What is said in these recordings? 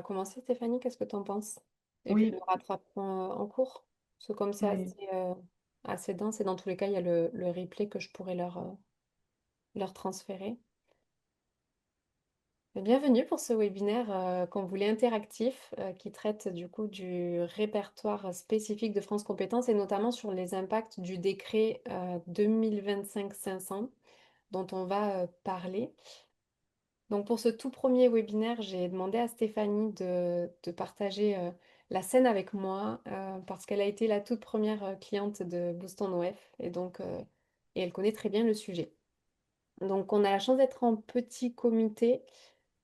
commencer, Stéphanie, qu'est-ce que tu en penses? Et puis Oui, on rattrape en cours. Parce que comme c'est oui. assez dense, et dans tous les cas, il y a le replay que je pourrais leur transférer. Bienvenue pour ce webinaire qu'on voulait interactif, qui traite du coup du répertoire spécifique de France Compétences et notamment sur les impacts du décret 2025-500 dont on va parler. Donc pour ce tout premier webinaire, j'ai demandé à Stéphanie de partager la scène avec moi parce qu'elle a été la toute première cliente de Boost on OF et elle connaît très bien le sujet. Donc on a la chance d'être en petit comité,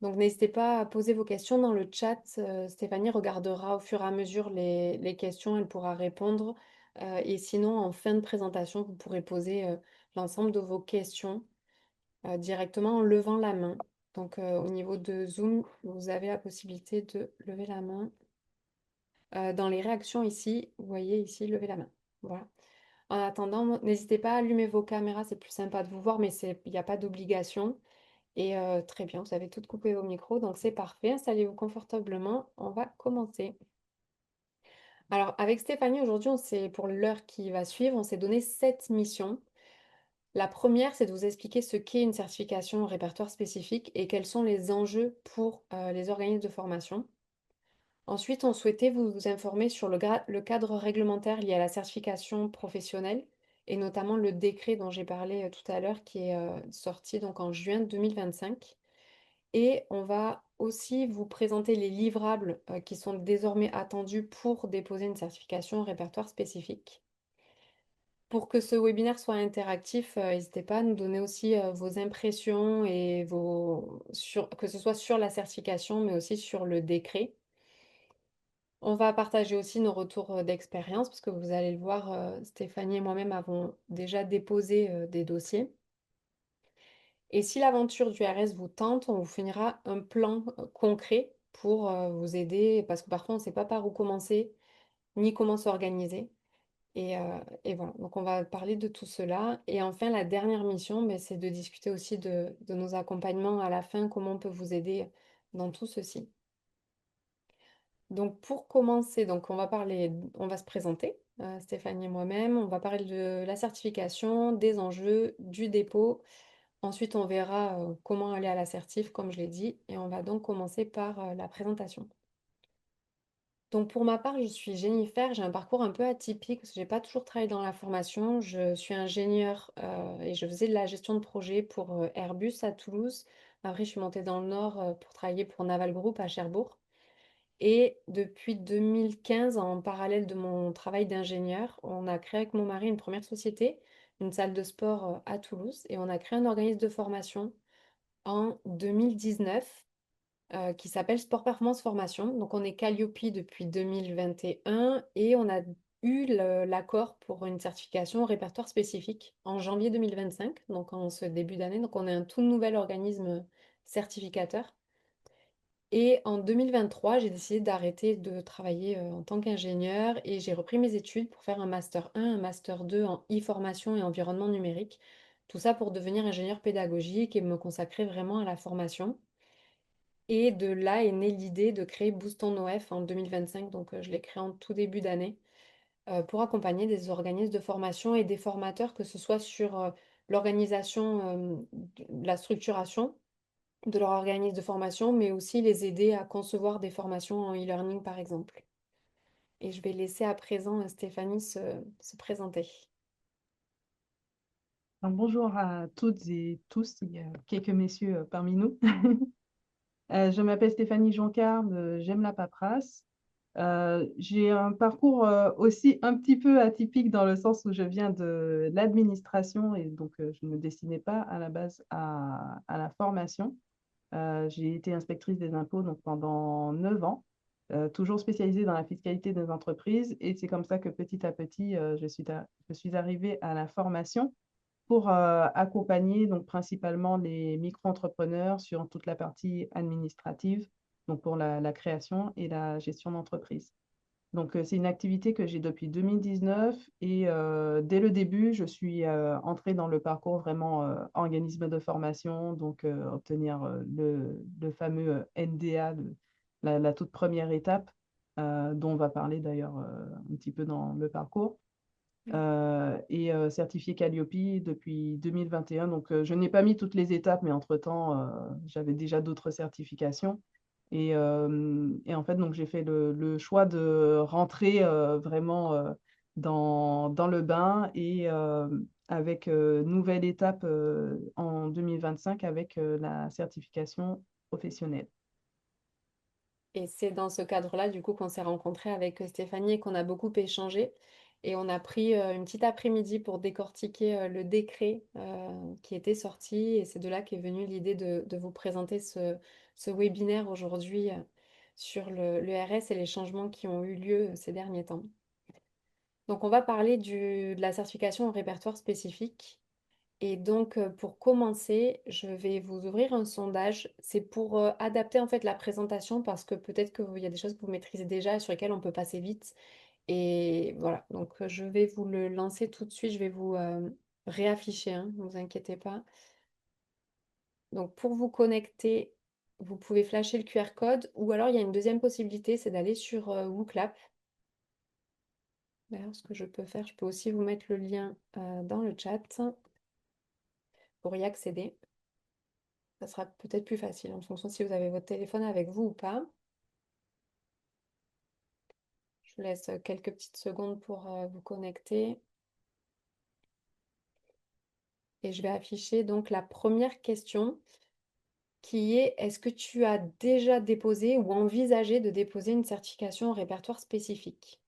donc n'hésitez pas à poser vos questions dans le chat. Stéphanie regardera au fur et à mesure les questions, elle pourra répondre. Et sinon, en fin de présentation, vous pourrez poser l'ensemble de vos questions directement en levant la main. Donc au niveau de Zoom, vous avez la possibilité de lever la main. Dans les réactions ici, vous voyez ici, lever la main. Voilà. En attendant, n'hésitez pas à allumer vos caméras, c'est plus sympa de vous voir, mais il n'y a pas d'obligation. Et très bien, vous avez toutes coupé vos micros, donc c'est parfait. Installez-vous confortablement, on va commencer. Alors avec Stéphanie, aujourd'hui, pour l'heure qui va suivre, on s'est donné 7 missions. La première, c'est de vous expliquer ce qu'est une certification au répertoire spécifique et quels sont les enjeux pour les organismes de formation. Ensuite, on souhaitait vous informer sur le cadre réglementaire lié à la certification professionnelle et notamment le décret dont j'ai parlé tout à l'heure qui est sorti donc en juin 2025. Et on va aussi vous présenter les livrables qui sont désormais attendus pour déposer une certification au répertoire spécifique. Pour que ce webinaire soit interactif, n'hésitez pas à nous donner aussi vos impressions et que ce soit sur la certification, mais aussi sur le décret. On va partager aussi nos retours d'expérience, parce que vous allez le voir, Stéphanie et moi-même avons déjà déposé des dossiers. Et si l'aventure du RS vous tente, on vous finira un plan concret pour vous aider, parce que parfois on ne sait pas par où commencer, ni comment s'organiser. Et voilà, donc on va parler de tout cela. Et enfin, la dernière mission, ben, c'est de discuter aussi de nos accompagnements à la fin, comment on peut vous aider dans tout ceci. Donc pour commencer, donc on va se présenter, Stéphanie et moi-même, on va parler de la certification, des enjeux, du dépôt. Ensuite, on verra comment aller à l'assertif, comme je l'ai dit, et on va donc commencer par la présentation. Donc pour ma part, je suis Jennifer, j'ai un parcours un peu atypique parce que j'ai pas toujours travaillé dans la formation. Je suis ingénieure et je faisais de la gestion de projet pour Airbus à Toulouse. Après, je suis montée dans le nord pour travailler pour Naval Group à Cherbourg. Et depuis 2015, en parallèle de mon travail d'ingénieur, on a créé avec mon mari une première société, une salle de sport à Toulouse, et on a créé un organisme de formation en 2019 qui s'appelle Sport Performance Formation. Donc on est Calliope depuis 2021 et on a eu l'accord pour une certification au répertoire spécifique en janvier 2025, donc en ce début d'année. Donc on est un tout nouvel organisme certificateur. Et en 2023, j'ai décidé d'arrêter de travailler en tant qu'ingénieur et j'ai repris mes études pour faire un master 1, un master 2 en e-formation et environnement numérique. Tout ça pour devenir ingénieur pédagogique et me consacrer vraiment à la formation. Et de là est née l'idée de créer Boost on OF en 2025. Donc je l'ai créé en tout début d'année pour accompagner des organismes de formation et des formateurs, que ce soit sur l'organisation, la structuration de leur organisme de formation, mais aussi les aider à concevoir des formations en e-learning, par exemple. Et je vais laisser à présent Stéphanie se présenter. Donc, bonjour à toutes et tous. Il y a quelques messieurs parmi nous. Je m'appelle Stéphanie Joncarde, j'aime la paperasse. J'ai un parcours aussi un petit peu atypique dans le sens où je viens de l'administration et donc je ne me destinais pas à la base à la formation. J'ai été inspectrice des impôts donc, pendant 9 ans, toujours spécialisée dans la fiscalité des entreprises et c'est comme ça que petit à petit, je suis arrivée à la formation pour accompagner donc principalement les micro-entrepreneurs sur toute la partie administrative, donc pour la création et la gestion d'entreprise. Donc, c'est une activité que j'ai depuis 2019 et dès le début, je suis entrée dans le parcours vraiment organisme de formation, donc obtenir le fameux NDA, la toute première étape, dont on va parler d'ailleurs un petit peu dans le parcours. Et certifié Calliope depuis 2021. Donc, je n'ai pas mis toutes les étapes, mais entre-temps, j'avais déjà d'autres certifications. Et en fait, donc, j'ai fait le choix de rentrer vraiment dans le bain et avec nouvelle étape en 2025 avec la certification professionnelle. Et c'est dans ce cadre-là, du coup, qu'on s'est rencontrés avec Stéphanie et qu'on a beaucoup échangé. Et on a pris une petite après-midi pour décortiquer le décret qui était sorti. Et c'est de là qu'est venue l'idée de vous présenter ce webinaire aujourd'hui sur le RS et les changements qui ont eu lieu ces derniers temps. Donc, on va parler de la certification en répertoire spécifique. Et donc, pour commencer, je vais vous ouvrir un sondage. C'est pour adapter en fait la présentation parce que peut-être qu'il y a des choses que vous maîtrisez déjà et sur lesquelles on peut passer vite. Et voilà, donc je vais vous le lancer tout de suite. Je vais vous réafficher, hein, ne vous inquiétez pas. Donc, pour vous connecter, vous pouvez flasher le QR code ou alors il y a une deuxième possibilité, c'est d'aller sur WooClap. D'ailleurs, ce que je peux faire, je peux aussi vous mettre le lien dans le chat pour y accéder. Ça sera peut-être plus facile en fonction si vous avez votre téléphone avec vous ou pas. Je vous laisse quelques petites secondes pour vous connecter. Et je vais afficher donc la première question qui est: est-ce que tu as déjà déposé ou envisagé de déposer une certification au répertoire spécifique?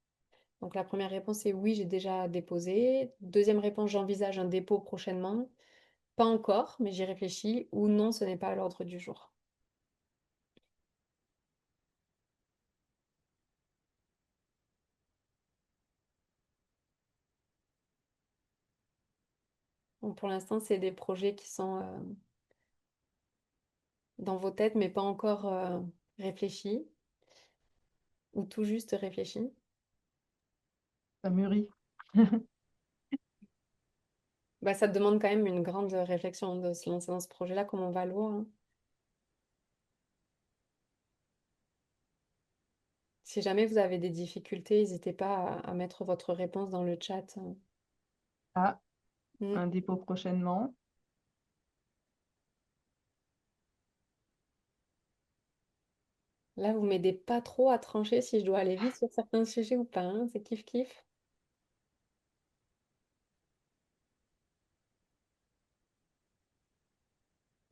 Donc la première réponse est oui, j'ai déjà déposé. Deuxième réponse, j'envisage un dépôt prochainement. Pas encore, mais j'y réfléchis. Ou non, ce n'est pas à l'ordre du jour. Donc pour l'instant, c'est des projets qui sont dans vos têtes, mais pas encore réfléchis ou tout juste réfléchis. Ça mûrit. Bah, ça te demande quand même une grande réflexion de se lancer dans ce projet-là, comme on va le voir, hein. Si jamais vous avez des difficultés, n'hésitez pas à mettre votre réponse dans le chat, hein. Ah, Mm. un dépôt prochainement. Là, vous m'aidez pas trop à trancher si je dois aller vite sur certains sujets ou pas, hein. C'est kiff-kiff.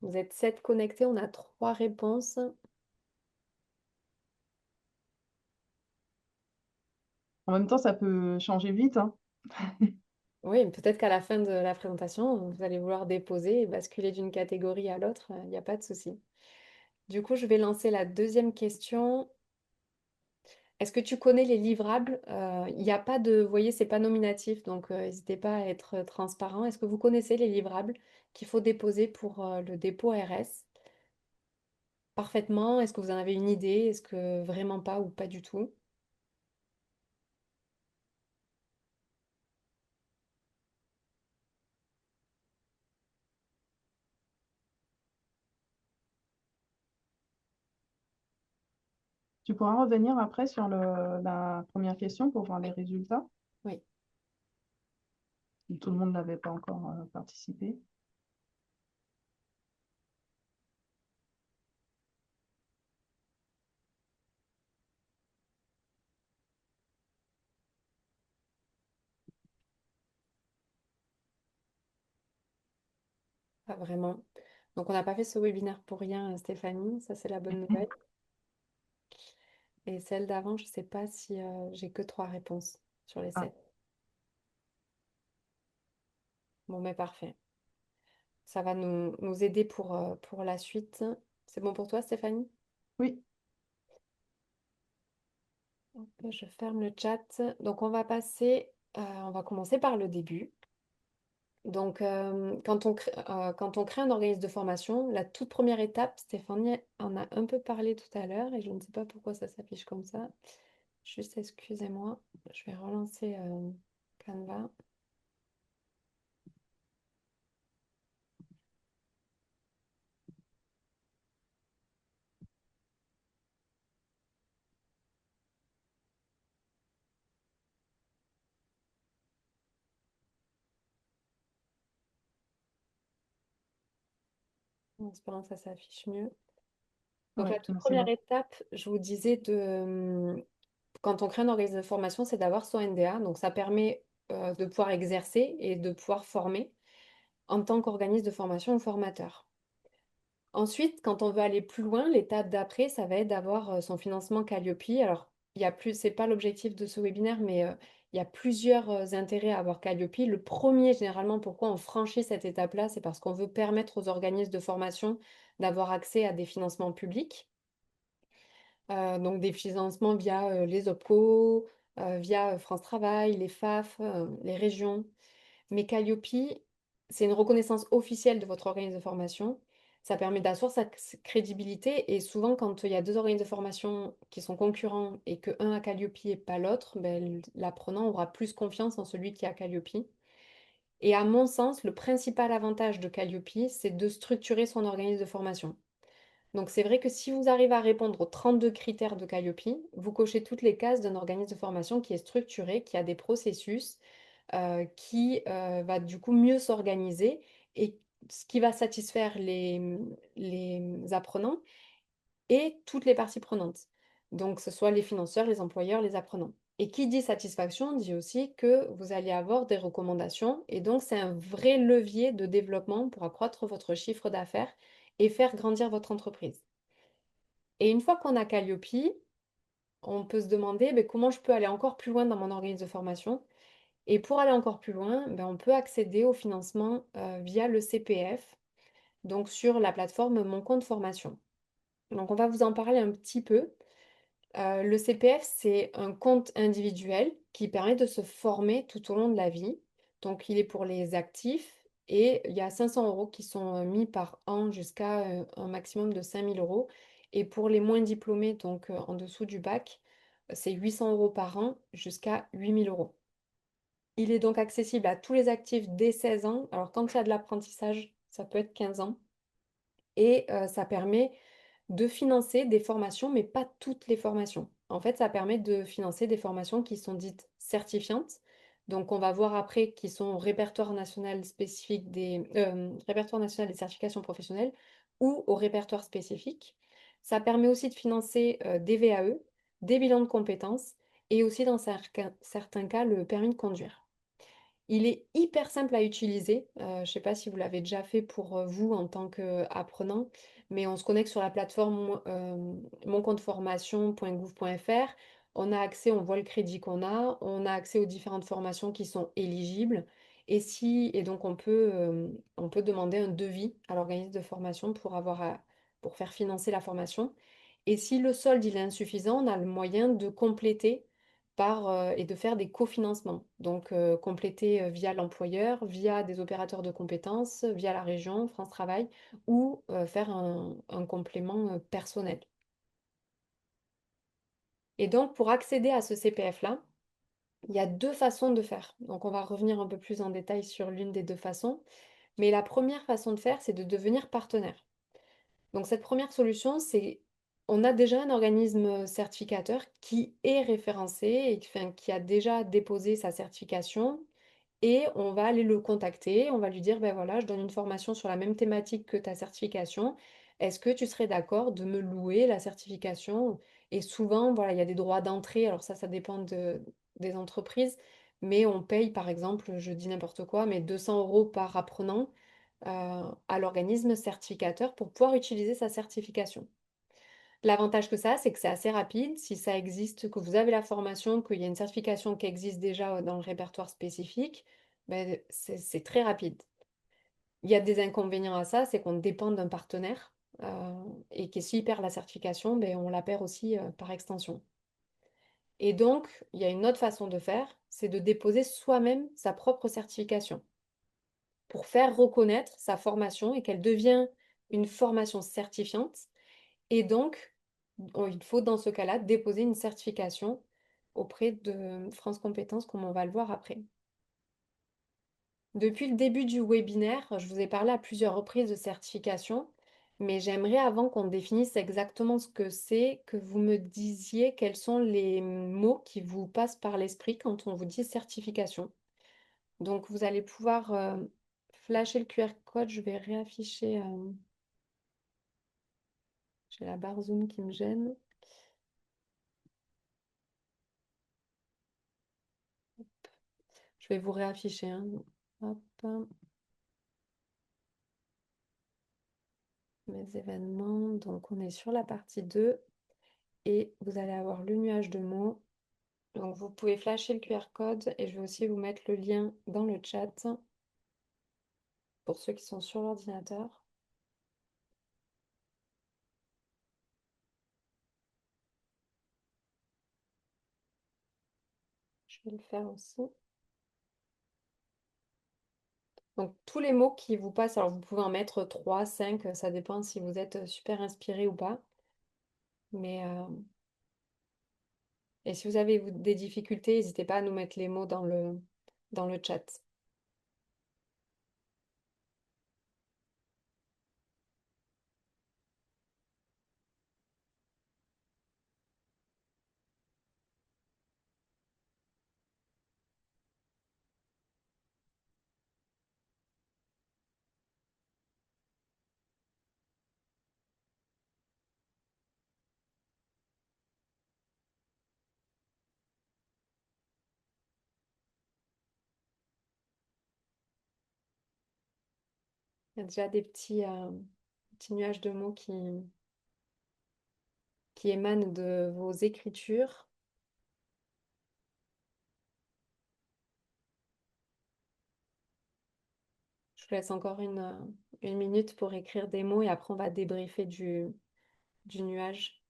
Vous êtes 7 connectés, on a 3 réponses. En même temps, ça peut changer vite, hein. Oui, peut-être qu'à la fin de la présentation, vous allez vouloir déposer et basculer d'une catégorie à l'autre, il n'y a pas de souci. Du coup, je vais lancer la deuxième question. Est-ce que tu connais les livrables? Il n'y a pas de, vous voyez, c'est pas nominatif, donc n'hésitez pas à être transparent. Est-ce que vous connaissez les livrables qu'il faut déposer pour le dépôt RS parfaitement? Est-ce que vous en avez une idée? Est-ce que vraiment pas ou pas du tout? Tu pourras revenir après sur la première question pour voir les Oui, résultats. oui, Tout le monde n'avait pas encore participé. pas vraiment. Donc on n'a pas fait ce webinaire pour rien, Stéphanie, ça c'est la bonne nouvelle. Et celle d'avant, je ne sais pas si j'ai que 3 réponses sur les Ah, 7. Bon, mais parfait. Ça va nous aider pour la suite. C'est bon pour toi, Stéphanie? oui, Hop, je ferme le chat. Donc, on va passer, on va commencer par le début. Donc, quand on crée un organisme de formation, la toute première étape, Stéphanie en a un peu parlé tout à l'heure et je ne sais pas pourquoi ça s'affiche comme ça. Juste, excusez-moi, je vais relancer Canva. En espérant que ça s'affiche mieux. Donc la Ouais, toute non, c'est première bon. étape, je vous disais quand on crée un organisme de formation, c'est d'avoir son NDA. Donc ça permet de pouvoir exercer et de pouvoir former en tant qu'organisme de formation ou formateur. Ensuite, quand on veut aller plus loin, l'étape d'après, ça va être d'avoir son financement Calliope. Alors, il y a plus, c'est pas l'objectif de ce webinaire, mais il y a plusieurs intérêts à avoir Calliope. Le premier, généralement, pourquoi on franchit cette étape-là, c'est parce qu'on veut permettre aux organismes de formation d'avoir accès à des financements publics. Donc des financements via les OPCO, via France Travail, les FAF, les régions. Mais Calliope, c'est une reconnaissance officielle de votre organisme de formation. Ça permet d'asseoir sa crédibilité et souvent quand il y a deux organismes de formation qui sont concurrents et que un a Calliope et pas l'autre, ben, l'apprenant aura plus confiance en celui qui a Calliope. Et à mon sens, le principal avantage de Calliope, c'est de structurer son organisme de formation. Donc c'est vrai que si vous arrivez à répondre aux 32 critères de Calliope, vous cochez toutes les cases d'un organisme de formation qui est structuré, qui a des processus, qui va du coup mieux s'organiser et ce qui va satisfaire les apprenants et toutes les parties prenantes. Donc que ce soit les financeurs, les employeurs, les apprenants. Et qui dit satisfaction dit aussi que vous allez avoir des recommandations et donc c'est un vrai levier de développement pour accroître votre chiffre d'affaires et faire grandir votre entreprise. Et une fois qu'on a Calliope, on peut se demander ben, comment je peux aller encore plus loin dans mon organisme de formation. Et pour aller encore plus loin, ben, on peut accéder au financement via le CPF, donc sur la plateforme Mon compte formation. Donc on va vous en parler un petit peu. Le CPF, c'est un compte individuel qui permet de se former tout au long de la vie. Donc il est pour les actifs et il y a 500 euros qui sont mis par an jusqu'à un maximum de 5000 euros. Et pour les moins diplômés, donc en dessous du bac, c'est 800 euros par an jusqu'à 8000 euros. Il est donc accessible à tous les actifs dès 16 ans. Alors quand il y a de l'apprentissage, ça peut être 15 ans. Et ça permet de financer des formations, mais pas toutes les formations. En fait, ça permet de financer des formations qui sont dites certifiantes. Donc, on va voir après qui sont au répertoire national spécifique répertoire national des certifications professionnelles ou au répertoire spécifique. Ça permet aussi de financer des VAE, des bilans de compétences et aussi dans certains cas le permis de conduire. Il est hyper simple à utiliser. Je ne sais pas si vous l'avez déjà fait pour vous en tant qu'apprenant, mais on se connecte sur la plateforme moncompteformation.gouv.fr. On a accès, on voit le crédit qu'on a, on a accès aux différentes formations qui sont éligibles. Et donc on peut demander un devis à l'organisme de formation pour faire financer la formation. Et si le solde il est insuffisant, on a le moyen de compléter et de faire des cofinancements. Donc, compléter via l'employeur, via des opérateurs de compétences, via la région, France Travail, ou faire un complément personnel. Et donc, pour accéder à ce CPF-là, il y a deux façons de faire. Donc, on va revenir un peu plus en détail sur l'une des deux façons. Mais la première façon de faire, c'est de devenir partenaire. Donc cette première solution, c'est on a déjà un organisme certificateur qui est référencé et qui a déjà déposé sa certification et on va aller le contacter, on va lui dire, ben voilà, je donne une formation sur la même thématique que ta certification. Est-ce que tu serais d'accord de me louer la certification? Et souvent, voilà, il y a des droits d'entrée, alors ça dépend des entreprises, mais on paye par exemple, je dis n'importe quoi, mais 200 euros par apprenant à l'organisme certificateur pour pouvoir utiliser sa certification. L'avantage que ça a, c'est que c'est assez rapide. Si ça existe, que vous avez la formation, qu'il y a une certification qui existe déjà dans le répertoire spécifique, ben, c'est très rapide. Il y a des inconvénients à ça, c'est qu'on dépend d'un partenaire et que s'il perd la certification, ben, on la perd aussi par extension. Et donc, il y a une autre façon de faire, c'est de déposer soi-même sa propre certification pour faire reconnaître sa formation et qu'elle devient une formation certifiante. Et donc, il faut dans ce cas-là déposer une certification auprès de France Compétences, comme on va le voir après. Depuis le début du webinaire, je vous ai parlé à plusieurs reprises de certification, mais j'aimerais avant qu'on définisse exactement ce que c'est, que vous me disiez quels sont les mots qui vous passent par l'esprit quand on vous dit certification. Donc, vous allez pouvoir flasher le QR code, je vais réafficher. J'ai la barre zoom qui me gêne. Je vais vous réafficher, hein. Hop, mes événements. Donc, on est sur la partie 2 et vous allez avoir le nuage de mots. Donc, vous pouvez flasher le QR code et je vais aussi vous mettre le lien dans le chat pour ceux qui sont sur l'ordinateur. Je vais le faire aussi. Donc, tous les mots qui vous passent, alors vous pouvez en mettre 3, 5, ça dépend si vous êtes super inspiré ou pas. Mais, et si vous avez des difficultés, n'hésitez pas à nous mettre les mots dans le chat. Il y a déjà des petits nuages de mots qui émanent de vos écritures. Je vous laisse encore une minute pour écrire des mots et après on va débriefer du nuage.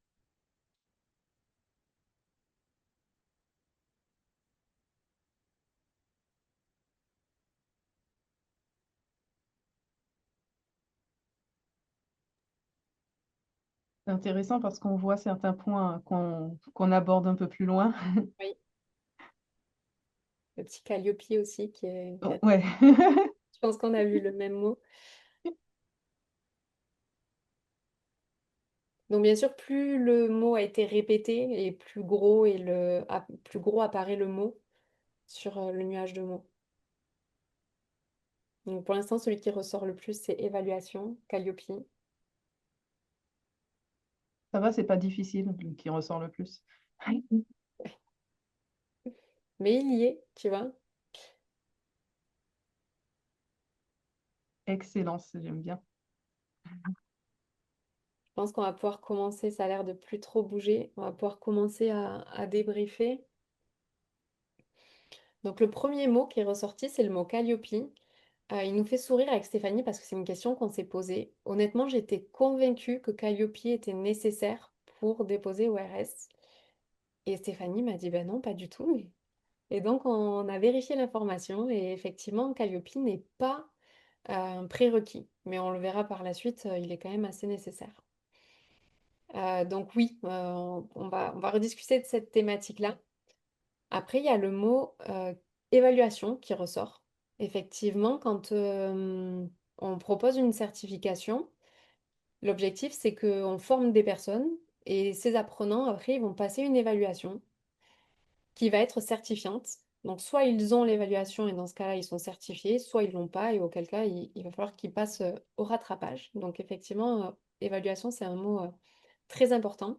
C'est intéressant parce qu'on voit certains points qu'on aborde un peu plus loin. Oui, le petit Calliope aussi Oh, ouais. je pense qu'on a vu le même mot. Donc bien sûr, plus le mot a été répété et plus gros plus gros apparaît le mot sur le nuage de mots. Donc pour l'instant, celui qui ressort le plus, c'est évaluation, Calliope. Ça va, c'est pas difficile, lui qui ressort le plus. Mais il y est, tu vois. Excellence, j'aime bien. Je pense qu'on va pouvoir commencer, ça a l'air de plus trop bouger. On va pouvoir commencer à débriefer. Donc le premier mot qui est ressorti, c'est le mot Calliope. Il nous fait sourire avec Stéphanie parce que c'est une question qu'on s'est posée. Honnêtement, j'étais convaincue que Calliope était nécessaire pour déposer ORS. Et Stéphanie m'a dit, ben non, pas du tout. Et donc, on a vérifié l'information et effectivement, Calliope n'est pas un prérequis. Mais on le verra par la suite, il est quand même assez nécessaire. Donc oui, on va rediscuter de cette thématique-là. Après, il y a le mot évaluation qui ressort. Effectivement, quand on propose une certification, l'objectif, c'est qu'on forme des personnes et ces apprenants, après, ils vont passer une évaluation qui va être certifiante. Donc, soit ils ont l'évaluation et dans ce cas-là, ils sont certifiés, soit ils l'ont pas et auquel cas, il va falloir qu'ils passent au rattrapage. Donc, effectivement, évaluation, c'est un mot très important.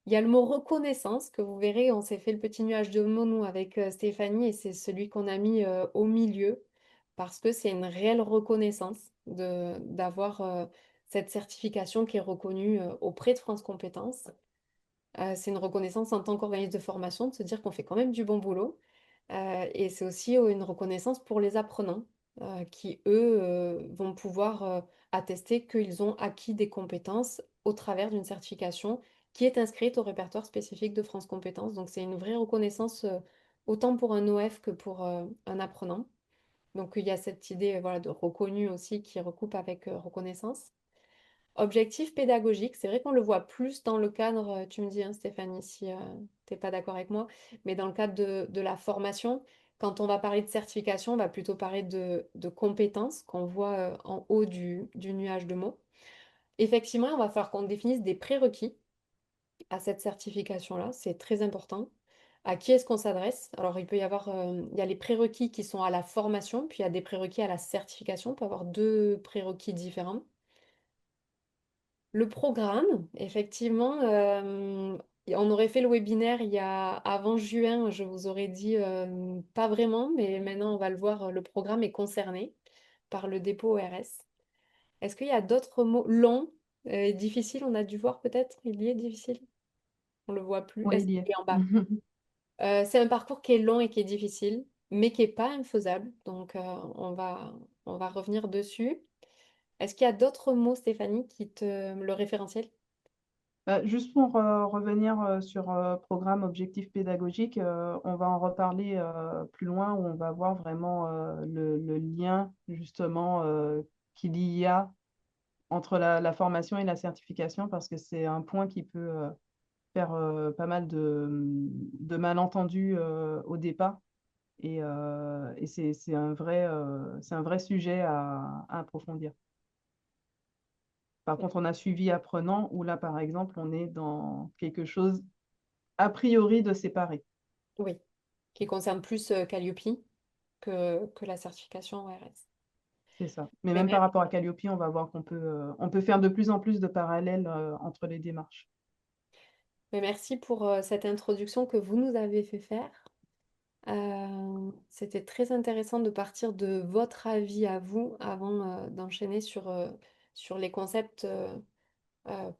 Il y a le mot reconnaissance que vous verrez, on s'est fait le petit nuage de mots nous avec Stéphanie et c'est celui qu'on a mis au milieu parce que c'est une réelle reconnaissance d'avoir cette certification qui est reconnue auprès de France Compétences. C'est une reconnaissance en tant qu'organisme de formation de se dire qu'on fait quand même du bon boulot. Et c'est aussi une reconnaissance pour les apprenants qui, eux, vont pouvoir attester qu'ils ont acquis des compétences au travers d'une certification qui est inscrite au répertoire spécifique de France Compétences. Donc c'est une vraie reconnaissance autant pour un OF que pour un apprenant. Donc il y a cette idée voilà, de reconnu aussi qui recoupe avec reconnaissance. Objectif pédagogique, c'est vrai qu'on le voit plus dans le cadre, tu me dis, hein, Stéphanie, si tu n'es pas d'accord avec moi, mais dans le cadre de la formation, quand on va parler de certification, on va plutôt parler de compétences qu'on voit en haut du nuage de mots. Effectivement, on va falloir qu'on définisse des prérequis à cette certification-là, c'est très important. À qui est-ce qu'on s'adresse? Alors, il peut y avoir, il y a les prérequis qui sont à la formation, puis il y a des prérequis à la certification, on peut avoir deux prérequis différents. Le programme, effectivement, on aurait fait le webinaire avant juin, je vous aurais dit pas vraiment, mais maintenant on va le voir, le programme est concerné par le dépôt ORS. Est-ce qu'il y a d'autres mots longs et difficiles? On a dû voir peut-être, il y est difficile, on le voit plus. Oui, Est-ce il y qu'il est. est en bas? C'est un parcours qui est long et qui est difficile, mais qui n'est pas infaisable, donc on va revenir dessus. Est-ce qu'il y a d'autres mots, Stéphanie, le référentiel? Juste pour revenir sur programme objectif pédagogique, on va en reparler plus loin où on va voir vraiment le lien justement qu'il y a entre la formation et la certification parce que c'est un point qui peut faire pas mal de malentendus au départ et c'est un vrai sujet à approfondir. Par contre, on a suivi apprenant où là, par exemple, on est dans quelque chose a priori de séparé. Oui, qui concerne plus Calliope que la certification ORS. C'est ça. Mais Mais, même par mer- rapport à Calliope, on va voir on peut faire de plus en plus de parallèles entre les démarches. mais merci pour cette introduction que vous nous avez fait faire. C'était très intéressant de partir de votre avis à vous avant d'enchaîner sur les concepts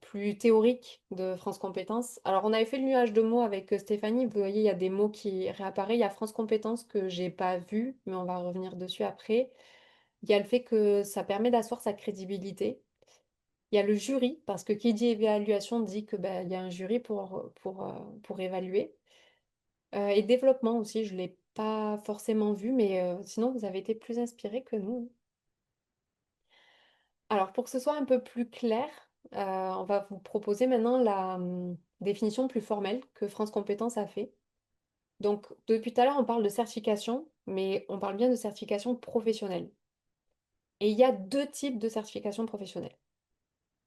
plus théoriques de France Compétences. Alors, on avait fait le nuage de mots avec Stéphanie. Vous voyez, il y a des mots qui réapparaissent. Il y a France Compétences que j'ai pas vu, mais on va revenir dessus après. Il y a le fait que ça permet d'asseoir sa crédibilité. Il y a le jury, parce que qui dit évaluation dit que ben, il y a un jury pour évaluer. Et développement aussi, je ne l'ai pas forcément vu, mais sinon vous avez été plus inspirés que nous. Alors pour que ce soit un peu plus clair, on va vous proposer maintenant la définition plus formelle que France Compétences a fait. Donc depuis tout à l'heure on parle de certification, mais on parle bien de certification professionnelle. Et il y a deux types de certification professionnelle.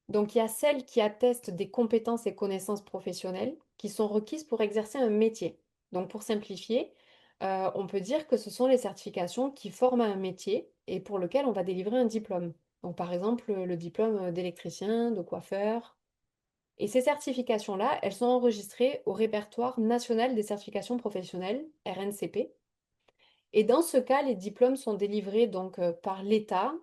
Donc, il y a celles qui attestent des compétences et connaissances professionnelles qui sont requises pour exercer un métier. Donc, pour simplifier, on peut dire que ce sont les certifications qui forment à un métier et pour lequel on va délivrer un diplôme. Donc, par exemple, le diplôme d'électricien, de coiffeur. Et ces certifications-là, elles sont enregistrées au répertoire national des certifications professionnelles, RNCP. Et dans ce cas, les diplômes sont délivrés donc par l'État,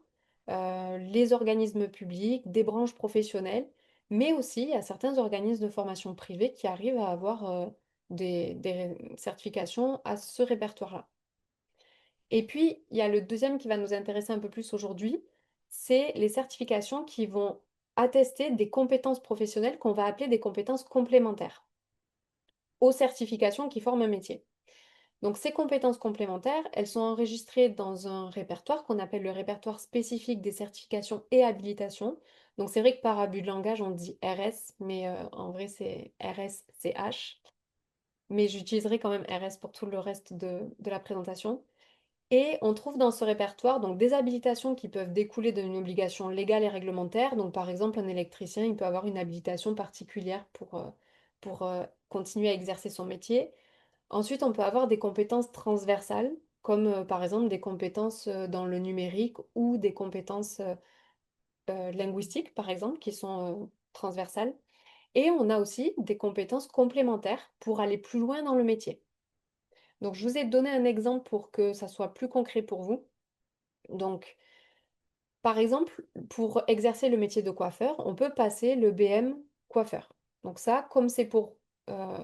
les organismes publics, des branches professionnelles, mais aussi à certains organismes de formation privée qui arrivent à avoir des certifications à ce répertoire-là. Et puis, il y a le deuxième qui va nous intéresser un peu plus aujourd'hui, c'est les certifications qui vont attester des compétences professionnelles qu'on va appeler des compétences complémentaires aux certifications qui forment un métier. Donc ces compétences complémentaires, elles sont enregistrées dans un répertoire qu'on appelle le répertoire spécifique des certifications et habilitations. Donc c'est vrai que par abus de langage, on dit RS, mais en vrai c'est RSCH. Mais j'utiliserai quand même RS pour tout le reste de la présentation. Et on trouve dans ce répertoire donc des habilitations qui peuvent découler d'une obligation légale et réglementaire. Donc par exemple, un électricien, il peut avoir une habilitation particulière pour continuer à exercer son métier. Ensuite, on peut avoir des compétences transversales, comme par exemple des compétences dans le numérique ou des compétences linguistiques, par exemple, qui sont transversales. Et on a aussi des compétences complémentaires pour aller plus loin dans le métier. Donc, je vous ai donné un exemple pour que ça soit plus concret pour vous. Donc, par exemple, pour exercer le métier de coiffeur, on peut passer le BM coiffeur. Donc ça, comme c'est pour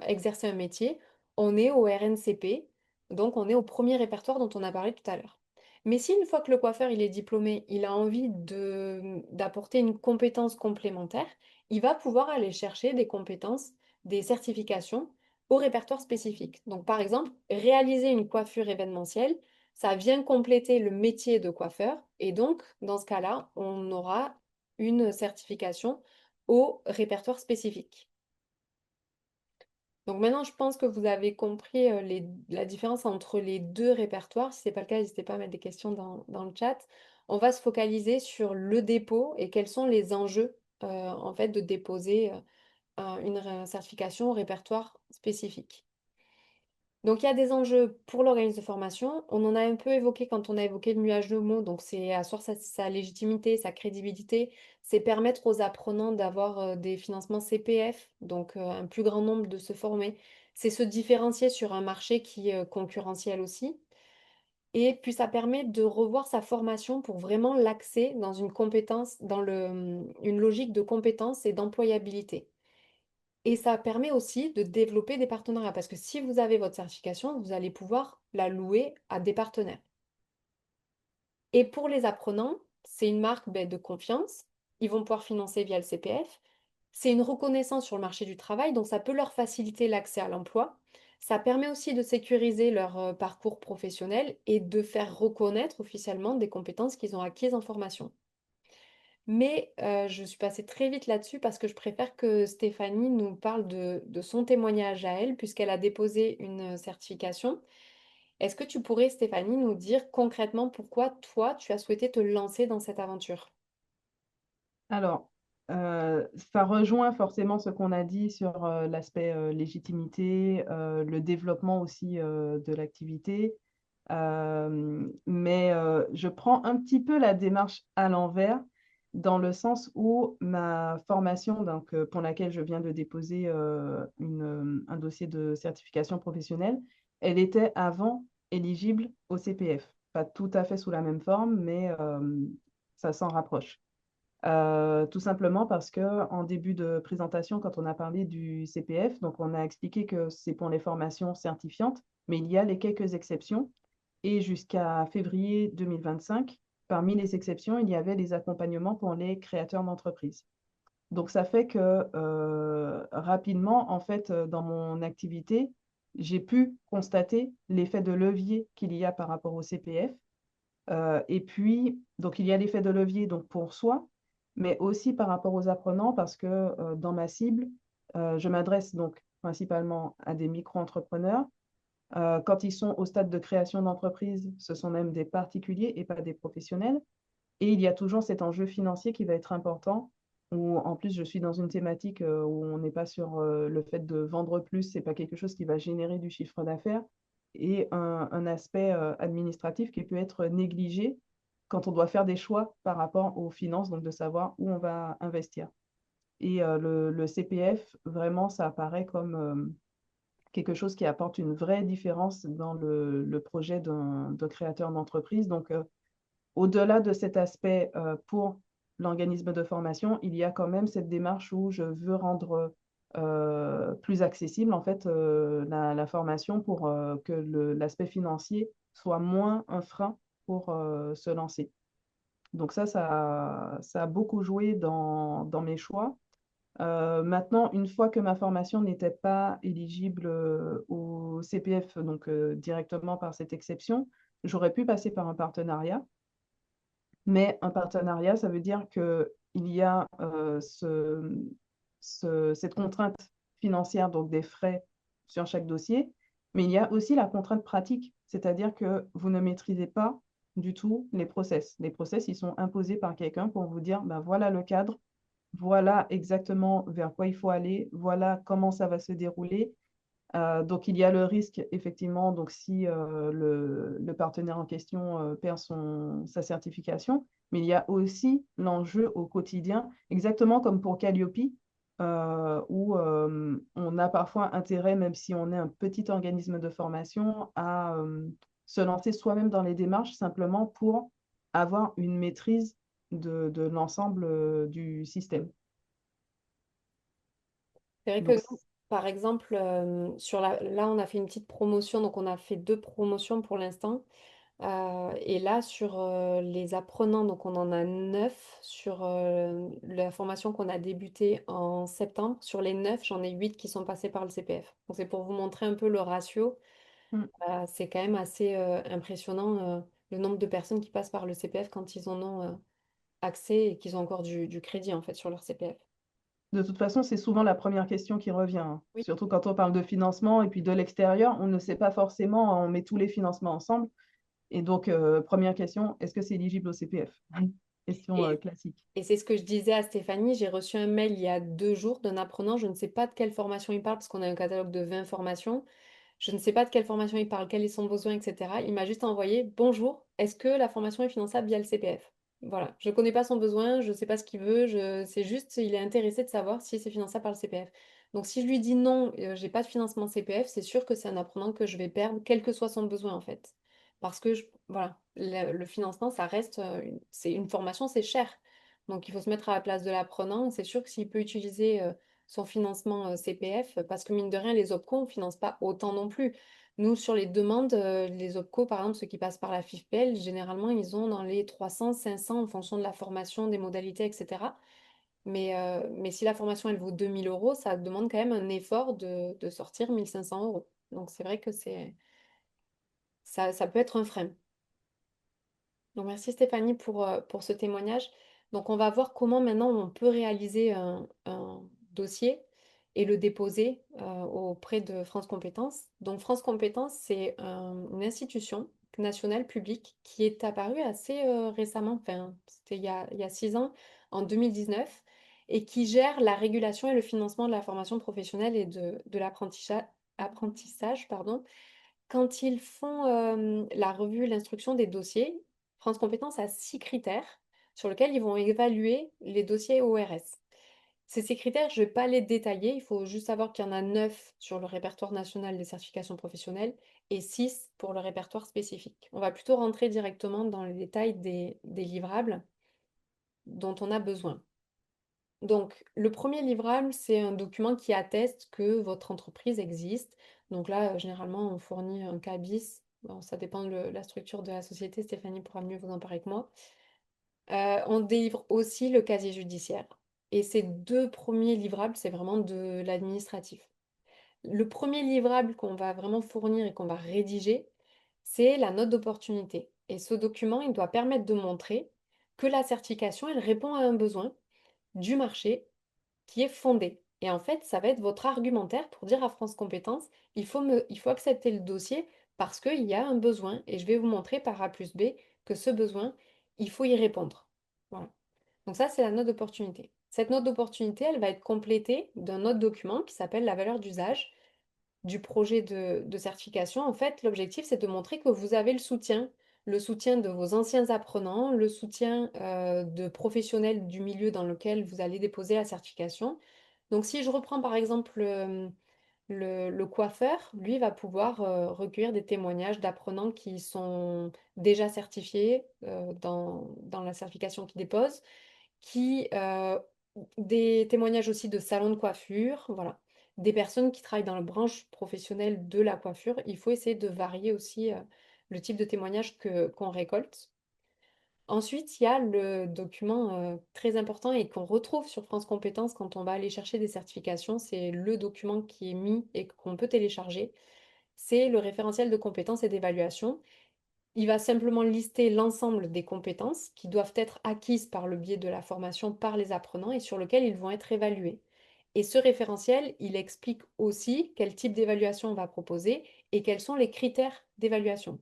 exercer un métier, on est au RNCP, donc on est au premier répertoire dont on a parlé tout à l'heure. Mais si une fois que le coiffeur il est diplômé, il a envie d'apporter une compétence complémentaire, il va pouvoir aller chercher des compétences, des certifications au répertoire spécifique. Donc par exemple, réaliser une coiffure événementielle, ça vient compléter le métier de coiffeur et donc, dans ce cas-là, on aura une certification au répertoire spécifique. Donc maintenant, je pense que vous avez compris la différence entre les deux répertoires. Si ce n'est pas le cas, n'hésitez pas à mettre des questions dans le chat. On va se focaliser sur le dépôt et quels sont les enjeux en fait de déposer une certification au répertoire spécifique. Donc, il y a des enjeux pour l'organisme de formation. On en a un peu évoqué quand on a évoqué le nuage de mots. Donc, c'est asseoir sa légitimité, sa crédibilité. C'est permettre aux apprenants d'avoir des financements CPF, donc un plus grand nombre de se former. C'est se différencier sur un marché qui est concurrentiel aussi. Et puis, ça permet de revoir sa formation pour vraiment l'axer dans une compétence, dans une logique de compétence et d'employabilité. Et ça permet aussi de développer des partenariats parce que si vous avez votre certification, vous allez pouvoir la louer à des partenaires. Et pour les apprenants, c'est une marque de confiance. Ils vont pouvoir financer via le CPF. C'est une reconnaissance sur le marché du travail, donc ça peut leur faciliter l'accès à l'emploi. Ça permet aussi de sécuriser leur parcours professionnel et de faire reconnaître officiellement des compétences qu'ils ont acquises en formation. Mais je suis passée très vite là-dessus parce que je préfère que Stéphanie nous parle de son témoignage à elle, puisqu'elle a déposé une certification. Est-ce que tu pourrais, Stéphanie, nous dire concrètement pourquoi toi, tu as souhaité te lancer dans cette aventure? Alors, ça rejoint forcément ce qu'on a dit sur l'aspect légitimité, le développement aussi de l'activité. Mais je prends un petit peu la démarche à l'envers, dans le sens où ma formation, donc, pour laquelle je viens de déposer un dossier de certification professionnelle, elle était avant éligible au CPF. Pas tout à fait sous la même forme, mais ça s'en rapproche. Tout simplement parce que en début de présentation, quand on a parlé du CPF, donc on a expliqué que c'est pour les formations certifiantes, mais il y a les quelques exceptions. Et jusqu'à février 2025, parmi les exceptions, il y avait les accompagnements pour les créateurs d'entreprises. Donc ça fait que rapidement, en fait, dans mon activité, j'ai pu constater l'effet de levier qu'il y a par rapport au CPF. Et puis, donc il y a l'effet de levier donc pour soi, mais aussi par rapport aux apprenants, parce que dans ma cible, je m'adresse donc principalement à des micro-entrepreneurs. Quand ils sont au stade de création d'entreprise, ce sont même des particuliers et pas des professionnels. Et il y a toujours cet enjeu financier qui va être important, où en plus je suis dans une thématique où on n'est pas sur le fait de vendre plus, c'est pas quelque chose qui va générer du chiffre d'affaires, et un aspect administratif qui peut être négligé quand on doit faire des choix par rapport aux finances, donc de savoir où on va investir. Et le CPF, vraiment, ça apparaît comme quelque chose qui apporte une vraie différence dans le projet de créateur d'entreprise. Donc, au-delà de cet aspect pour l'organisme de formation, il y a quand même cette démarche où je veux rendre plus accessible en fait la formation pour que l'aspect financier soit moins un frein pour se lancer. Donc ça a beaucoup joué dans mes choix. Maintenant, une fois que ma formation n'était pas éligible au CPF, donc directement par cette exception, j'aurais pu passer par un partenariat. Mais un partenariat, ça veut dire qu'il y a cette contrainte financière, donc des frais sur chaque dossier, mais il y a aussi la contrainte pratique, c'est-à-dire que vous ne maîtrisez pas du tout les process. Les process, ils sont imposés par quelqu'un pour vous dire, ben voilà le cadre, voilà exactement vers quoi il faut aller, voilà comment ça va se dérouler. Donc, il y a le risque, effectivement, donc si le partenaire en question perd sa certification, mais il y a aussi l'enjeu au quotidien, exactement comme pour Calliope, où on a parfois intérêt, même si on est un petit organisme de formation, à se lancer soi-même dans les démarches simplement pour avoir une maîtrise de l'ensemble du système. C'est vrai que Donc, nous, par exemple, là, on a fait une petite promotion, donc on a fait deux promotions pour l'instant. Et là, sur les apprenants, donc on en a 9 sur la formation qu'on a débutée en septembre. Sur les 9, j'en ai 8 qui sont passés par le CPF. Donc c'est pour vous montrer un peu le ratio. mm. C'est quand même assez impressionnant le nombre de personnes qui passent par le CPF quand ils en ont accès et qu'ils ont encore du crédit en fait sur leur CPF. De toute façon, c'est souvent la première question qui revient, hein. Oui. Surtout quand on parle de financement et puis de l'extérieur, on ne sait pas forcément, on met tous les financements ensemble. Et donc, première question, est-ce que c'est éligible au CPF? Question Et, classique. et c'est ce que je disais à Stéphanie. J'ai reçu un mail il y a 2 jours d'un apprenant. Je ne sais pas de quelle formation il parle parce qu'on a un catalogue de 20 formations. Je ne sais pas de quelle formation il parle, quel est son besoin, etc. Il m'a juste envoyé: «Bonjour, est-ce que la formation est finançable via le CPF?» Voilà, je ne connais pas son besoin, je ne sais pas ce qu'il veut, c'est juste, il est intéressé de savoir si c'est finançable par le CPF. Donc si je lui dis: «Non, j'ai pas de financement CPF», c'est sûr que c'est un apprenant que je vais perdre, quel que soit son besoin, en fait. Parce que voilà, le financement, ça reste, c'est une formation, c'est cher. Donc il faut se mettre à la place de l'apprenant. C'est sûr que s'il peut utiliser, son financement, CPF, parce que mine de rien, les OPCO, on ne finance pas autant non plus. Nous, sur les demandes, les OPCO, par exemple, ceux qui passent par la FIFPL, généralement, ils ont dans les 300-500 en fonction de la formation, des modalités, etc. Mais si la formation, elle vaut 2 000 €, ça demande quand même un effort de sortir 1 500 €. Donc c'est vrai que ça peut être un frein. Donc merci Stéphanie pour ce témoignage. Donc on va voir comment maintenant on peut réaliser un dossier et le déposer auprès de France Compétences. Donc France Compétences, c'est une institution nationale publique qui est apparue assez récemment, enfin c'était il y a 6 ans, en 2019, et qui gère la régulation et le financement de la formation professionnelle et de l'apprentissage, pardon, quand ils font, la revue, l'instruction des dossiers, France Compétences a 6 critères sur lesquels ils vont évaluer les dossiers ORS. Ces critères, je ne vais pas les détailler, il faut juste savoir qu'il y en a 9 sur le répertoire national des certifications professionnelles et 6 pour le répertoire spécifique. On va plutôt rentrer directement dans les détails des livrables dont on a besoin. Donc, le premier livrable, c'est un document qui atteste que votre entreprise existe. Donc là, généralement, on fournit un CABIS. Bon, ça dépend de la structure de la société. Stéphanie pourra mieux vous en parler que moi. On délivre aussi le casier judiciaire. Et ces deux premiers livrables, c'est vraiment de l'administratif. Le premier livrable qu'on va vraiment fournir et qu'on va rédiger, c'est la note d'opportunité. Et ce document, il doit permettre de montrer que la certification, elle répond à un besoin du marché qui est fondée. Et en fait, ça va être votre argumentaire pour dire à France Compétences, il faut accepter le dossier parce qu'il y a un besoin et je vais vous montrer par A plus B que ce besoin, il faut y répondre. Voilà. Donc ça, c'est la note d'opportunité. Cette note d'opportunité, elle va être complétée d'un autre document qui s'appelle la valeur d'usage du projet de certification. En fait, l'objectif, c'est de montrer que vous avez le soutien de vos anciens apprenants, le soutien de professionnels du milieu dans lequel vous allez déposer la certification. Donc, si je reprends par exemple le coiffeur, lui va pouvoir recueillir des témoignages d'apprenants qui sont déjà certifiés dans la certification qu'il dépose qui, des témoignages aussi de salons de coiffure, voilà. Des personnes qui travaillent dans la branche professionnelle de la coiffure. Il faut essayer de varier aussi, le type de témoignage qu'on récolte. Ensuite, il y a le document, très important et qu'on retrouve sur France Compétences quand on va aller chercher des certifications. C'est le document qui est mis et qu'on peut télécharger. C'est le référentiel de compétences et d'évaluation. Il va simplement lister l'ensemble des compétences qui doivent être acquises par le biais de la formation par les apprenants et sur lequel ils vont être évalués. Et ce référentiel, il explique aussi quel type d'évaluation on va proposer et quels sont les critères d'évaluation.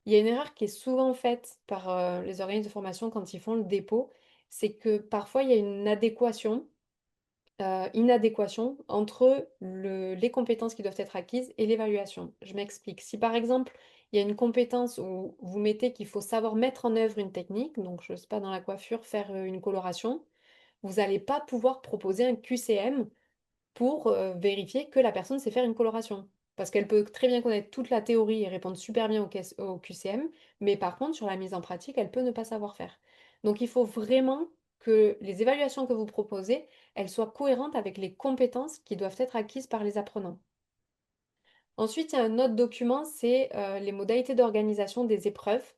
Il y a une erreur qui est souvent faite par les organismes de formation quand ils font le dépôt, c'est que parfois il y a une inadéquation entre les compétences qui doivent être acquises et l'évaluation. Je m'explique. Si par exemple, il y a une compétence où vous mettez qu'il faut savoir mettre en œuvre une technique, donc je ne sais pas, dans la coiffure, faire une coloration, vous n'allez pas pouvoir proposer un QCM pour vérifier que la personne sait faire une coloration. Parce qu'elle peut très bien connaître toute la théorie et répondre super bien au QCM, mais par contre, sur la mise en pratique, elle peut ne pas savoir faire. Donc il faut vraiment que les évaluations que vous proposez, elles soient cohérentes avec les compétences qui doivent être acquises par les apprenants. Ensuite, il y a un autre document, c'est les modalités d'organisation des épreuves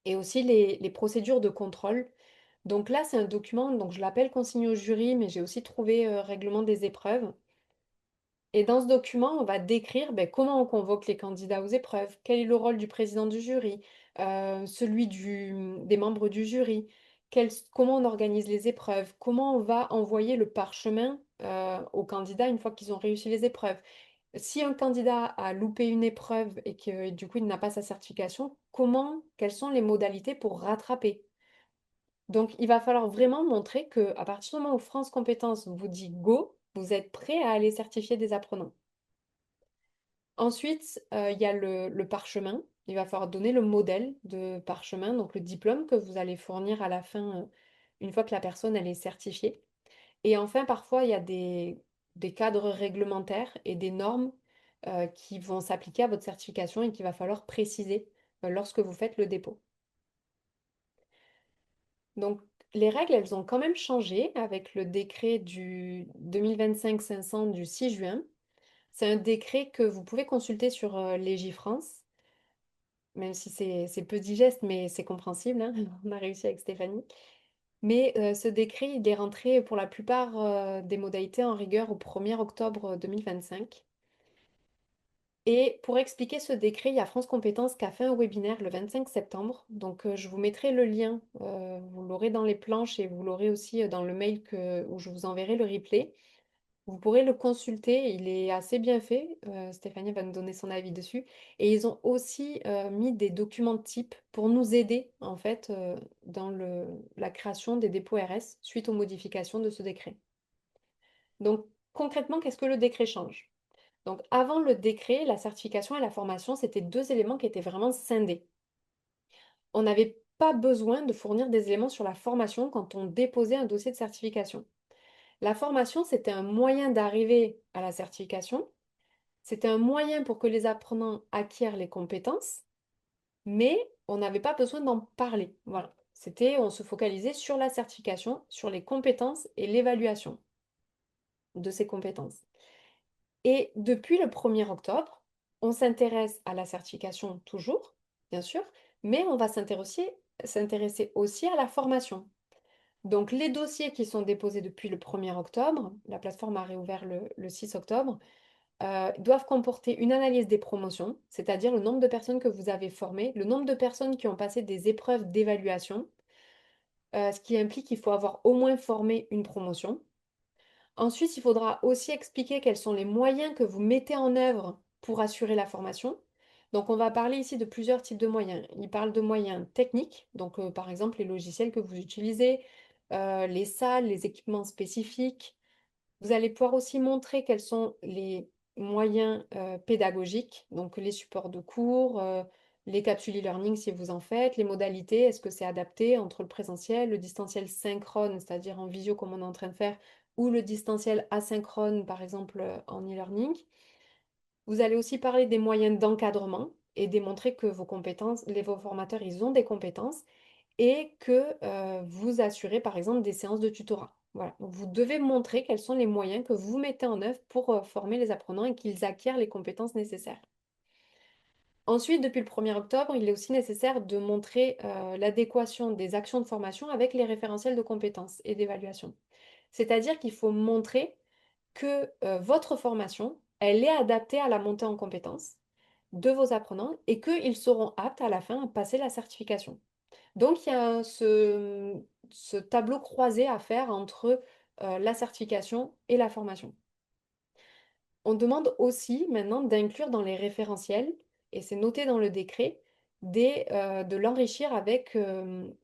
et aussi les procédures de contrôle. Donc là, c'est un document, donc je l'appelle consigne au jury, mais j'ai aussi trouvé règlement des épreuves. Et dans ce document, on va décrire ben, comment on convoque les candidats aux épreuves, quel est le rôle du président du jury, celui des membres du jury, comment on organise les épreuves, comment on va envoyer le parchemin aux candidats une fois qu'ils ont réussi les épreuves. Si un candidat a loupé une épreuve et que du coup il n'a pas sa certification, quelles sont les modalités pour rattraper? Donc, il va falloir vraiment montrer que à partir du moment où France Compétences vous dit go, vous êtes prêt à aller certifier des apprenants. Ensuite, il y a le parchemin. Il va falloir donner le modèle de parchemin, donc le diplôme que vous allez fournir à la fin, une fois que la personne elle est certifiée. Et enfin, parfois, il y a des cadres réglementaires et des normes qui vont s'appliquer à votre certification et qu'il va falloir préciser lorsque vous faites le dépôt. Donc, les règles, elles ont quand même changé avec le décret du 2025-500 du 6 juin. C'est un décret que vous pouvez consulter sur Légifrance, même si c'est peu digeste, mais c'est compréhensible, hein. On a réussi avec Stéphanie. Mais ce décret, il est rentré pour la plupart des modalités en rigueur au 1er octobre 2025. Et pour expliquer ce décret, il y a France Compétences qui a fait un webinaire le 25 septembre. Donc, je vous mettrai le lien. Vous l'aurez dans les planches et vous l'aurez aussi dans le mail où je vous enverrai le replay. Vous pourrez le consulter. Il est assez bien fait. Stéphanie va nous donner son avis dessus. Et ils ont aussi mis des documents types pour nous aider, en fait, dans la création des dépôts RS suite aux modifications de ce décret. Donc, concrètement, qu'est-ce que le décret change? Donc, avant le décret, la certification et la formation, c'était deux éléments qui étaient vraiment scindés. On n'avait pas besoin de fournir des éléments sur la formation quand on déposait un dossier de certification. La formation, c'était un moyen d'arriver à la certification, c'était un moyen pour que les apprenants acquièrent les compétences, mais on n'avait pas besoin d'en parler. Voilà. On se focalisait sur la certification, sur les compétences et l'évaluation de ces compétences. Et depuis le 1er octobre, on s'intéresse à la certification toujours, bien sûr, mais on va s'intéresser aussi à la formation. Donc les dossiers qui sont déposés depuis le 1er octobre, la plateforme a réouvert le 6 octobre, doivent comporter une analyse des promotions, c'est-à-dire le nombre de personnes que vous avez formées, le nombre de personnes qui ont passé des épreuves d'évaluation, ce qui implique qu'il faut avoir au moins formé une promotion. Ensuite, il faudra aussi expliquer quels sont les moyens que vous mettez en œuvre pour assurer la formation. Donc, on va parler ici de plusieurs types de moyens. Il parle de moyens techniques, donc par exemple les logiciels que vous utilisez, les salles, les équipements spécifiques. Vous allez pouvoir aussi montrer quels sont les moyens pédagogiques, donc les supports de cours, les capsules e-learning si vous en faites, les modalités, est-ce que c'est adapté entre le présentiel, le distanciel synchrone, c'est-à-dire en visio comme on est en train de faire, ou le distanciel asynchrone, par exemple en e-learning. Vous allez aussi parler des moyens d'encadrement et démontrer que vos formateurs, ils ont des compétences et que vous assurez par exemple des séances de tutorat. Voilà. Donc, vous devez montrer quels sont les moyens que vous mettez en œuvre pour former les apprenants et qu'ils acquièrent les compétences nécessaires. Ensuite, depuis le 1er octobre, il est aussi nécessaire de montrer l'adéquation des actions de formation avec les référentiels de compétences et d'évaluation. C'est-à-dire qu'il faut montrer que votre formation, elle est adaptée à la montée en compétences de vos apprenants et qu'ils seront aptes à la fin à passer la certification. Donc, il y a ce tableau croisé à faire entre la certification et la formation. On demande aussi maintenant d'inclure dans les référentiels, et c'est noté dans le décret, de l'enrichir avec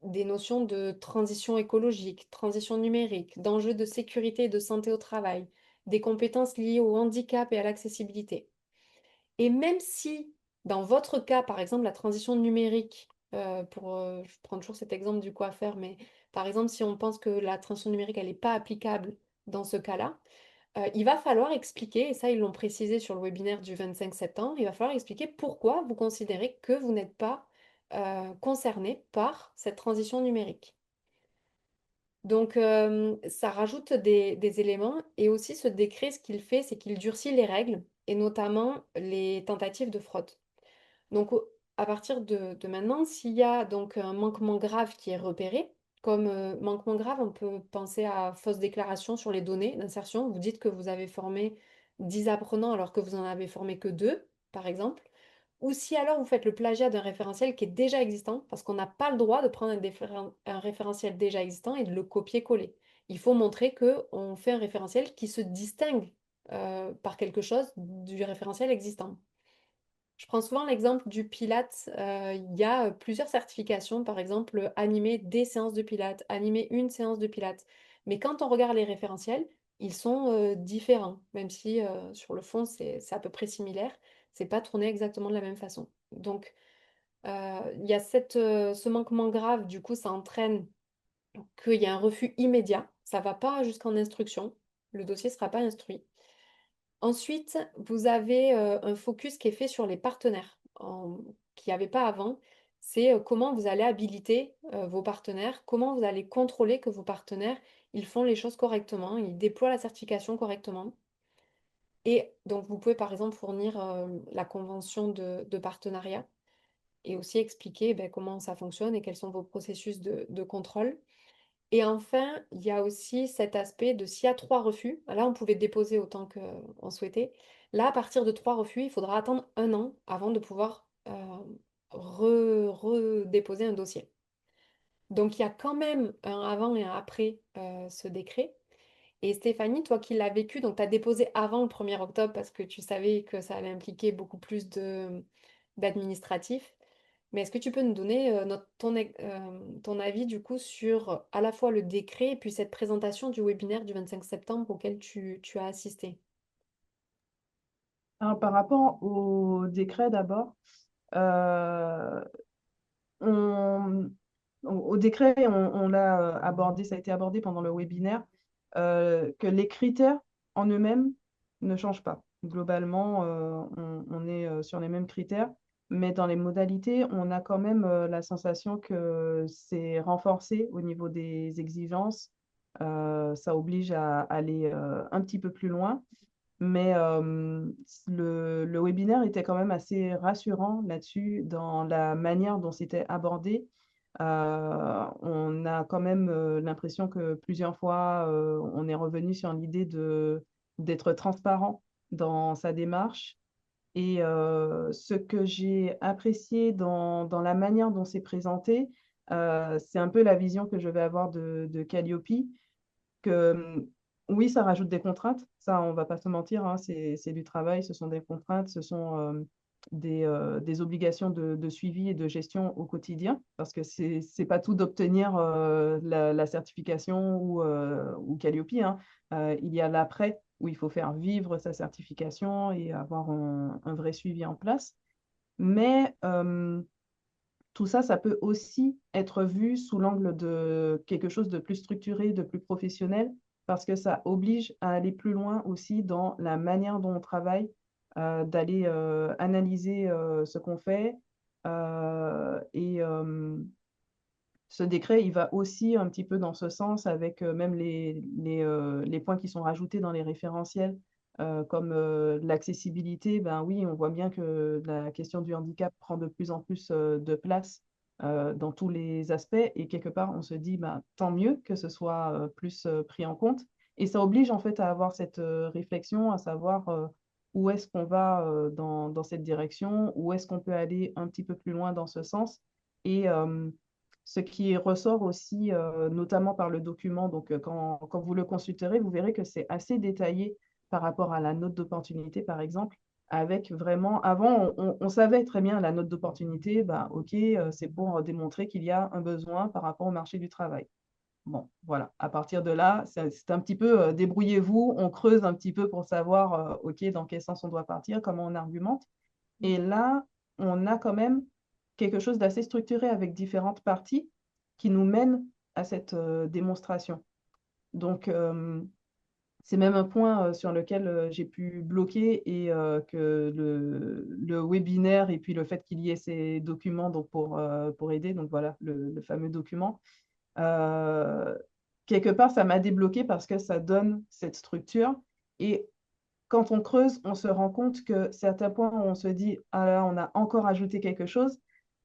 des notions de transition écologique, transition numérique, d'enjeux de sécurité et de santé au travail, des compétences liées au handicap et à l'accessibilité. Et même si, dans votre cas, par exemple, la transition numérique, je prends toujours cet exemple du coiffeur, mais par exemple, si on pense que la transition numérique, elle n'est pas applicable dans ce cas-là, il va falloir expliquer, et ça, ils l'ont précisé sur le webinaire du 25 septembre, il va falloir expliquer pourquoi vous considérez que vous n'êtes pas concerné par cette transition numérique. Donc, ça rajoute des éléments et aussi ce décret, ce qu'il fait, c'est qu'il durcit les règles et notamment les tentatives de fraude. Donc, à partir de maintenant, s'il y a donc un manquement grave qui est repéré, comme manquement grave, on peut penser à fausse déclaration sur les données d'insertion. Vous dites que vous avez formé 10 apprenants alors que vous en avez formé que 2, par exemple. Ou si alors vous faites le plagiat d'un référentiel qui est déjà existant, parce qu'on n'a pas le droit de prendre un référentiel déjà existant et de le copier-coller. Il faut montrer qu'on fait un référentiel qui se distingue par quelque chose du référentiel existant. Je prends souvent l'exemple du Pilates. Il y a plusieurs certifications, par exemple, animer des séances de Pilates, animer une séance de Pilates. Mais quand on regarde les référentiels, ils sont différents, même si sur le fond, c'est à peu près similaire. c'est pas tourné exactement de la même façon. Donc, il y a ce manquement grave, du coup, ça entraîne qu'il y a un refus immédiat. Ça va pas jusqu'en instruction. Le dossier sera pas instruit. Ensuite, vous avez un focus qui est fait sur les partenaires, qu'il n'y avait pas avant. C'est comment vous allez habiliter vos partenaires, comment vous allez contrôler que vos partenaires, ils font les choses correctement, ils déploient la certification correctement. Et donc, vous pouvez par exemple fournir la convention de partenariat et aussi expliquer ben, comment ça fonctionne et quels sont vos processus de contrôle. Et enfin, il y a aussi cet aspect de s'il y a 3 refus, là on pouvait déposer autant qu'on souhaitait. Là, à partir de 3 refus, il faudra attendre 1 an avant de pouvoir redéposer un dossier. Donc il y a quand même un avant et un après ce décret. Et Stéphanie, toi qui l'as vécu, donc tu as déposé avant le 1er octobre parce que tu savais que ça allait impliquer beaucoup plus d'administratif. Mais est-ce que tu peux nous donner ton avis du coup sur à la fois le décret et puis cette présentation du webinaire du 25 septembre auquel tu as assisté? Alors, par rapport au décret d'abord, euh, on- au décret, on l'a abordé, ça a été abordé pendant le webinaire, que les critères en eux-mêmes ne changent pas. Globalement, on est sur les mêmes critères, mais dans les modalités, on a quand même la sensation que c'est renforcé au niveau des exigences. Ça oblige à aller un petit peu plus loin. Mais le webinaire était quand même assez rassurant là-dessus dans la manière dont c'était abordé. On a quand même l'impression que plusieurs fois, on est revenu sur l'idée d'être transparent dans sa démarche. Et ce que j'ai apprécié dans la manière dont c'est présenté, c'est un peu la vision que je vais avoir de Calliope que oui, ça rajoute des contraintes, ça, on va pas se mentir, hein, c'est du travail, ce sont des contraintes, ce sont des obligations de suivi et de gestion au quotidien, parce que c'est pas tout d'obtenir la certification ou Calliope, hein. Il y a l'après, où il faut faire vivre sa certification et avoir un vrai suivi en place. Mais tout ça, ça peut aussi être vu sous l'angle de quelque chose de plus structuré, de plus professionnel, parce que ça oblige à aller plus loin aussi dans la manière dont on travaille, d'aller analyser ce qu'on fait. Et ce décret, il va aussi un petit peu dans ce sens avec même les points qui sont rajoutés dans les référentiels, comme l'accessibilité. Ben oui, on voit bien que la question du handicap prend de plus en plus de place dans tous les aspects. Et quelque part, on se dit, ben, tant mieux que ce soit plus pris en compte. Et ça oblige en fait à avoir cette réflexion, à savoir où est-ce qu'on va dans cette direction, où est-ce qu'on peut aller un petit peu plus loin dans ce sens. Et ce qui ressort aussi, notamment par le document, donc quand vous le consulterez, vous verrez que c'est assez détaillé par rapport à la note d'opportunité, par exemple, avec vraiment, avant, on savait très bien la note d'opportunité, bah, OK, c'est pour démontrer qu'il y a un besoin par rapport au marché du travail. Bon, voilà, à partir de là, c'est un petit peu débrouillez-vous, on creuse un petit peu pour savoir, OK, dans quel sens on doit partir, comment on argumente. Et là, on a quand même quelque chose d'assez structuré avec différentes parties qui nous mènent à cette démonstration. Donc, c'est même un point sur lequel j'ai pu bloquer et que le webinaire et puis le fait qu'il y ait ces documents donc pour aider, donc voilà, le fameux document, euh, quelque part, ça m'a débloqué parce que ça donne cette structure. Et quand on creuse, on se rend compte que certains points où on se dit, ah là, on a encore ajouté quelque chose,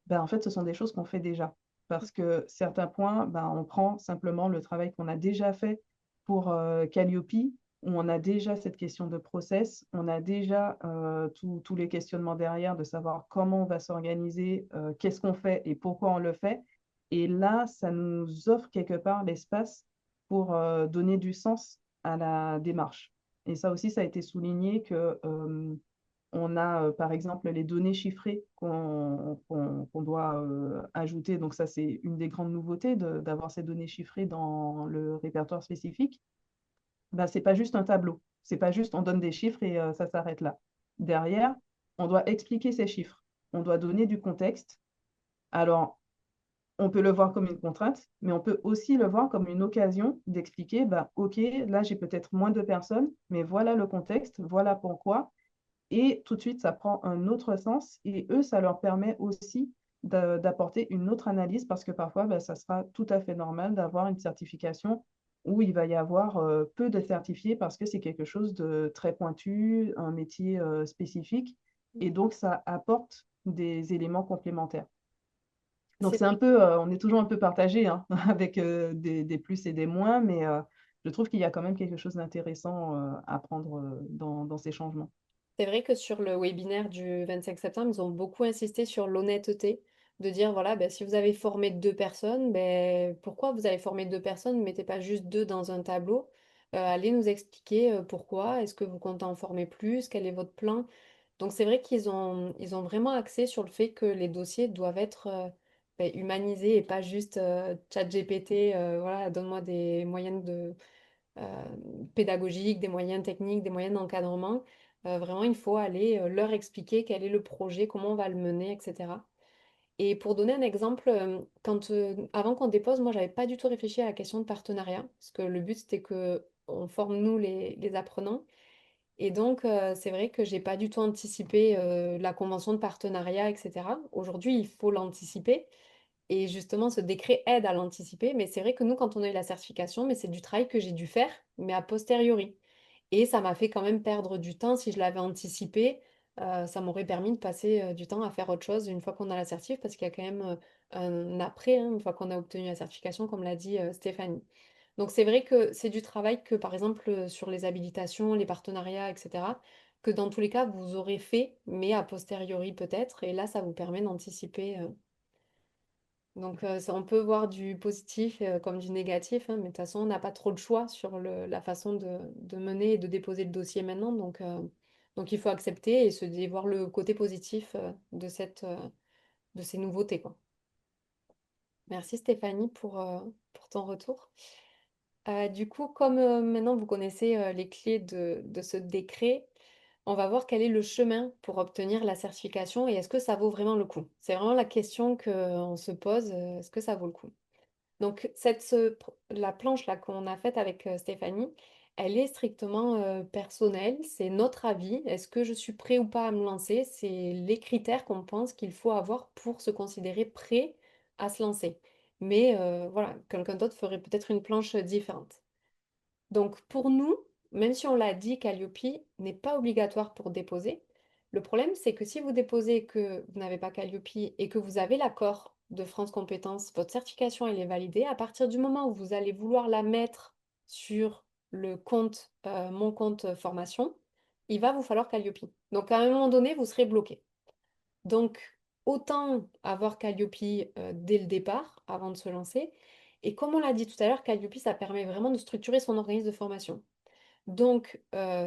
ben, en fait, ce sont des choses qu'on fait déjà. Parce que certains points, ben, on prend simplement le travail qu'on a déjà fait pour Calliope, où on a déjà cette question de process, on a déjà tous les questionnements derrière de savoir comment on va s'organiser, qu'est-ce qu'on fait et pourquoi on le fait. Et là, ça nous offre quelque part l'espace pour donner du sens à la démarche. Et ça aussi, ça a été souligné que on a par exemple les données chiffrées qu'on doit ajouter. Donc ça, c'est une des grandes nouveautés d'avoir ces données chiffrées dans le répertoire spécifique. Ben, c'est pas juste un tableau. C'est pas juste on donne des chiffres et ça s'arrête là. Derrière, on doit expliquer ces chiffres, on doit donner du contexte. Alors, on peut le voir comme une contrainte, mais on peut aussi le voir comme une occasion d'expliquer, bah, OK, là, j'ai peut-être moins de personnes, mais voilà le contexte, voilà pourquoi. Et tout de suite, ça prend un autre sens. Et eux, ça leur permet aussi d'apporter une autre analyse parce que parfois, bah, ça sera tout à fait normal d'avoir une certification où il va y avoir peu de certifiés parce que c'est quelque chose de très pointu, un métier spécifique. Et donc, ça apporte des éléments complémentaires. Donc, C'est c'est un vrai. peu, on est toujours un peu partagé hein, avec des plus et des moins, mais je trouve qu'il y a quand même quelque chose d'intéressant à prendre dans ces changements. C'est vrai que sur le webinaire du 25 septembre, ils ont beaucoup insisté sur l'honnêteté, de dire, voilà, ben, si vous avez formé deux personnes, ben, pourquoi vous avez formé deux personnes, ne mettez pas juste deux dans un tableau. Allez nous expliquer pourquoi, est-ce que vous comptez en former plus, quel est votre plan. Donc c'est vrai ils ont vraiment axé sur le fait que les dossiers doivent être ben, humanisés et pas juste ChatGPT, voilà, donne-moi des moyens euh, pédagogiques, des moyens techniques, des moyens d'encadrement. Vraiment, il faut aller leur expliquer quel est le projet, comment on va le mener, etc. Et pour donner un exemple, avant qu'on dépose, moi, j'avais pas du tout réfléchi à la question de partenariat, parce que le but, c'était que on forme, nous, les apprenants. Et donc, c'est vrai que j'ai pas du tout anticipé la convention de partenariat, etc. Aujourd'hui, il faut l'anticiper. Et justement, ce décret aide à l'anticiper. Mais c'est vrai que nous, quand on a eu la certification, mais c'est du travail que j'ai dû faire, mais a posteriori. Et ça m'a fait quand même perdre du temps. Si je l'avais anticipé, ça m'aurait permis de passer du temps à faire autre chose une fois qu'on a la certif, parce qu'il y a quand même un après, hein, une fois qu'on a obtenu la certification, comme l'a dit Stéphanie. Donc c'est vrai que c'est du travail que, par exemple, sur les habilitations, les partenariats, etc., que dans tous les cas, vous aurez fait, mais a posteriori peut-être. Et là, ça vous permet d'anticiper. Donc, on peut voir du positif comme du négatif, hein, mais de toute façon, on n'a pas trop de choix sur la façon de mener et de déposer le dossier maintenant. Donc il faut accepter et voir le côté positif de ces nouveautés, quoi. Merci Stéphanie pour ton retour. Du coup, comme maintenant vous connaissez les clés de ce décret, on va voir quel est le chemin pour obtenir la certification et est-ce que ça vaut vraiment le coup? C'est vraiment la question qu'on se pose, est-ce que ça vaut le coup? Donc, la planche là qu'on a faite avec Stéphanie, elle est strictement personnelle, c'est notre avis. Est-ce que je suis prêt ou pas à me lancer? C'est les critères qu'on pense qu'il faut avoir pour se considérer prêt à se lancer. Mais voilà, quelqu'un d'autre ferait peut-être une planche différente. Donc pour nous, même si on l'a dit, Calliope n'est pas obligatoire pour déposer. Le problème, c'est que si vous déposez et que vous n'avez pas Calliope et que vous avez l'accord de France Compétences, votre certification elle est validée. À partir du moment où vous allez vouloir la mettre sur le compte, mon compte formation, il va vous falloir Calliope. Donc à un moment donné, vous serez bloqué. Donc autant avoir Calliope dès le départ, avant de se lancer. Et comme on l'a dit tout à l'heure, Calliope, ça permet vraiment de structurer son organisme de formation. Donc,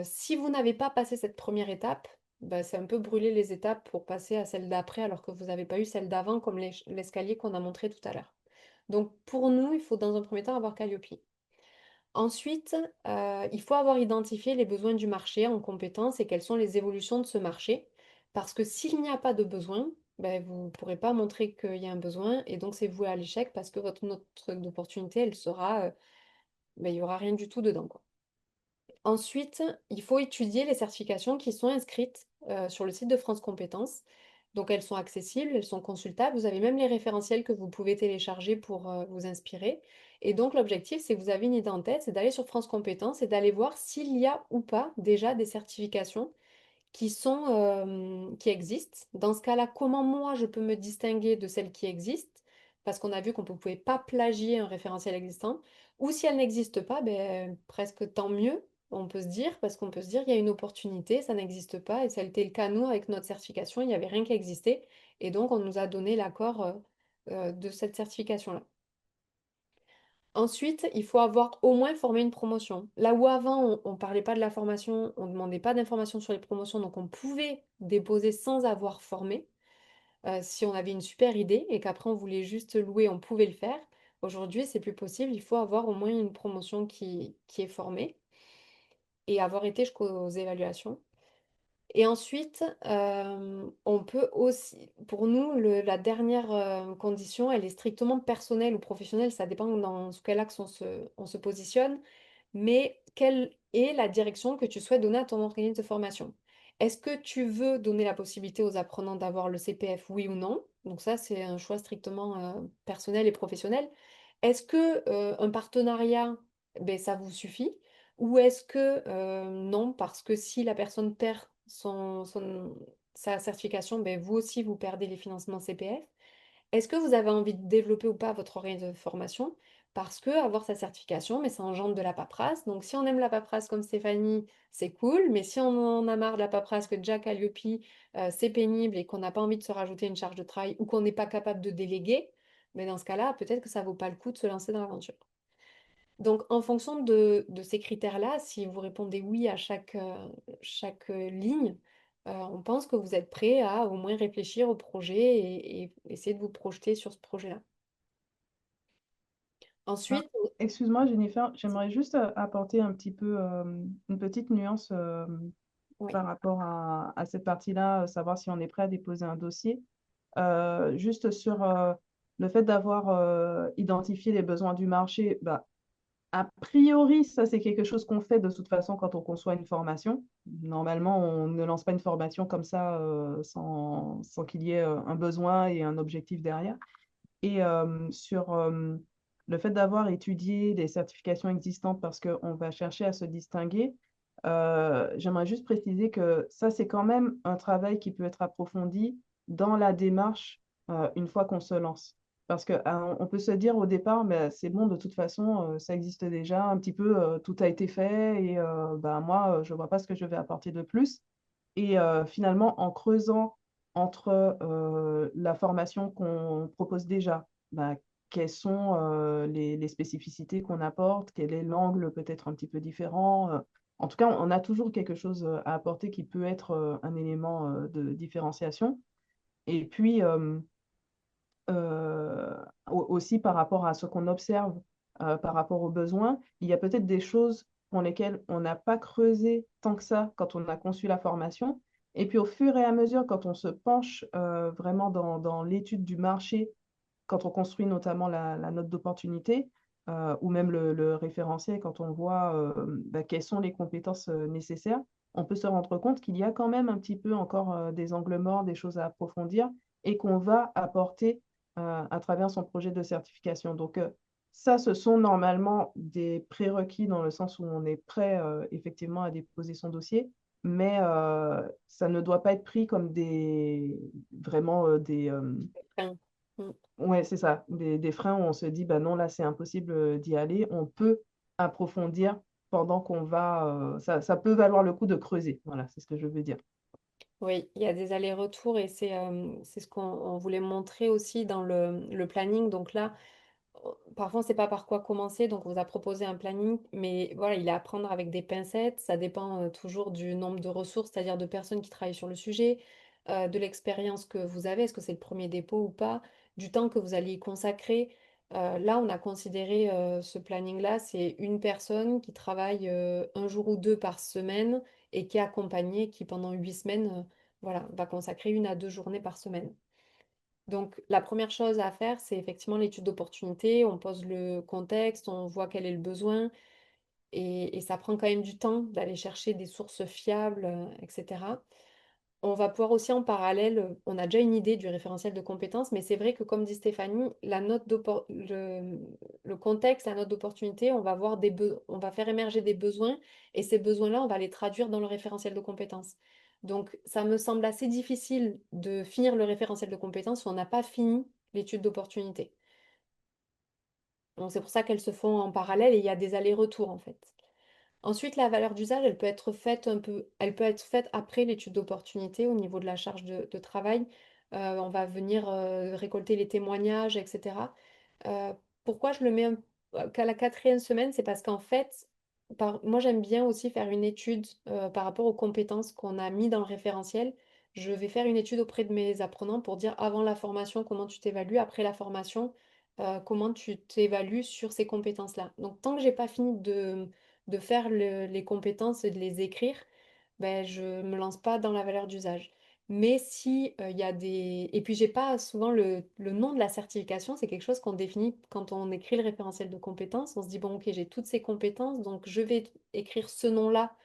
si vous n'avez pas passé cette première étape, bah, c'est un peu brûler les étapes pour passer à celle d'après alors que vous n'avez pas eu celle d'avant comme l'escalier qu'on a montré tout à l'heure. Donc, pour nous, il faut dans un premier temps avoir Calliope. Ensuite, il faut avoir identifié les besoins du marché en compétences et quelles sont les évolutions de ce marché. Parce que s'il n'y a pas de besoin, ben, vous ne pourrez pas montrer qu'il y a un besoin et donc c'est voué à l'échec parce que votre notre d'opportunité, elle sera, ben, il n'y aura rien du tout dedans, quoi. Ensuite, il faut étudier les certifications qui sont inscrites sur le site de France Compétences. Donc elles sont accessibles, elles sont consultables. Vous avez même les référentiels que vous pouvez télécharger pour vous inspirer. Et donc l'objectif, c'est que vous avez une idée en tête, c'est d'aller sur France Compétences et d'aller voir s'il y a ou pas déjà des certifications qui existent. Dans ce cas-là, comment moi je peux me distinguer de celles qui existent? Parce qu'on a vu qu'on ne pouvait pas plagier un référentiel existant. Ou si elle n'existe pas, ben, presque tant mieux, on peut se dire, parce qu'on peut se dire, il y a une opportunité, ça n'existe pas. Et ça a été le cas, nous, avec notre certification, il n'y avait rien qui existait. Et donc, on nous a donné l'accord de cette certification-là. Ensuite, il faut avoir au moins formé une promotion. Là où avant, on ne parlait pas de la formation, on ne demandait pas d'informations sur les promotions, donc on pouvait déposer sans avoir formé. Si on avait une super idée et qu'après on voulait juste louer, on pouvait le faire. Aujourd'hui, c'est plus possible, il faut avoir au moins une promotion qui est formée et avoir été jusqu'aux évaluations. Et ensuite, on peut aussi, pour nous, la dernière condition, elle est strictement personnelle ou professionnelle, ça dépend dans quel axe on se positionne, mais quelle est la direction que tu souhaites donner à ton organisme de formation? Est-ce que tu veux donner la possibilité aux apprenants d'avoir le CPF, oui ou non? Donc ça, c'est un choix strictement personnel et professionnel. Est-ce que un partenariat, ben, ça vous suffit? Ou est-ce que non, parce que si la personne perd sa certification, ben, vous aussi, vous perdez les financements CPF. Est-ce que vous avez envie de développer ou pas votre organisme de formation? Parce que avoir sa certification, mais ça engendre de la paperasse. Donc, si on aime la paperasse comme Stéphanie, c'est cool. Mais si on en a marre de la paperasse, que déjà Calliope, c'est pénible et qu'on n'a pas envie de se rajouter une charge de travail ou qu'on n'est pas capable de déléguer, mais dans ce cas-là, peut-être que ça vaut pas le coup de se lancer dans l'aventure. Donc, en fonction de ces critères-là, si vous répondez oui à chaque ligne, on pense que vous êtes prêt à au moins réfléchir au projet et essayer de vous projeter sur ce projet-là. Ah, Ensuite, excuse-moi, Jennifer, j'aimerais juste apporter un petit peu une petite nuance oui, par rapport à cette partie-là, savoir si on est prêt à déposer un dossier. Juste sur le fait d'avoir identifié les besoins du marché, bah, a priori, ça c'est quelque chose qu'on fait de toute façon quand on conçoit une formation. Normalement, on ne lance pas une formation comme ça sans qu'il y ait un besoin et un objectif derrière. Et sur le fait d'avoir étudié des certifications existantes parce qu'on va chercher à se distinguer, j'aimerais juste préciser que ça, c'est quand même un travail qui peut être approfondi dans la démarche une fois qu'on se lance. Parce qu'on peut se dire au départ, mais c'est bon, de toute façon, ça existe déjà un petit peu, tout a été fait et ben, moi, je ne vois pas ce que je vais apporter de plus. Et finalement, en creusant entre la formation qu'on propose déjà, bah, quelles sont les spécificités qu'on apporte, quel est l'angle peut-être un petit peu différent. En tout cas, on a toujours quelque chose à apporter qui peut être un élément de différenciation. Et puis, aussi par rapport à ce qu'on observe, par rapport aux besoins, il y a peut-être des choses pour lesquelles on n'a pas creusé tant que ça quand on a conçu la formation. Et puis au fur et à mesure, quand on se penche vraiment dans l'étude du marché, quand on construit notamment la note d'opportunité, ou même le référentiel, quand on voit bah, quelles sont les compétences nécessaires, on peut se rendre compte qu'il y a quand même un petit peu encore des angles morts, des choses à approfondir, et qu'on va apporter à travers son projet de certification. Donc, ça, ce sont normalement des prérequis dans le sens où on est prêt effectivement à déposer son dossier, mais ça ne doit pas être pris comme vraiment enfin, mm, ouais, c'est ça, des freins où on se dit, bah non, là, c'est impossible d'y aller. On peut approfondir pendant qu'on va, ça peut valoir le coup de creuser. Voilà, c'est ce que je veux dire. oui, il y a des allers-retours et c'est ce qu'on voulait montrer aussi dans le planning. Donc là, parfois, on ne sait pas par quoi commencer, donc on vous a proposé un planning, mais voilà, il est à prendre avec des pincettes. Ça dépend toujours du nombre de ressources, c'est-à-dire de personnes qui travaillent sur le sujet, de l'expérience que vous avez, est-ce que c'est le premier dépôt ou pas, du temps que vous allez y consacrer. Là, on a considéré ce planning-là, c'est une personne qui travaille un jour ou deux par semaine et qui est accompagnée, qui pendant 8 semaines, voilà, va consacrer 1 à 2 journées par semaine. Donc, la première chose à faire, c'est effectivement l'étude d'opportunité. On pose le contexte, on voit quel est le besoin et ça prend quand même du temps d'aller chercher des sources fiables, etc. On va pouvoir aussi en parallèle, on a déjà une idée du référentiel de compétences, mais c'est vrai que comme dit Stéphanie, le contexte, la note d'opportunité, on va faire émerger des besoins et ces besoins-là, on va les traduire dans le référentiel de compétences. Donc, ça me semble assez difficile de finir le référentiel de compétences si on n'a pas fini l'étude d'opportunité. Donc, c'est pour ça qu'elles se font en parallèle et il y a des allers-retours en fait. Ensuite, la valeur d'usage, elle peut être faite après l'étude d'opportunité au niveau de la charge de travail. On va venir récolter les témoignages, etc. Euh, Pourquoi je le mets qu'à la quatrième semaine, c'est parce qu'en fait, moi j'aime bien aussi faire une étude par rapport aux compétences qu'on a mis dans le référentiel. Je vais faire une étude auprès de mes apprenants pour dire avant la formation, comment tu t'évalues, après la formation, comment tu t'évalues sur ces compétences-là. Donc tant que j'ai pas fini de faire les compétences et de les écrire, ben, je me lance pas dans la valeur d'usage. Mais si il y a des... Et puis j'ai pas souvent le nom de la certification, c'est quelque chose qu'on définit quand on écrit le référentiel de compétences. On se dit, bon, ok, j'ai toutes ces compétences, donc je vais écrire ce nom-là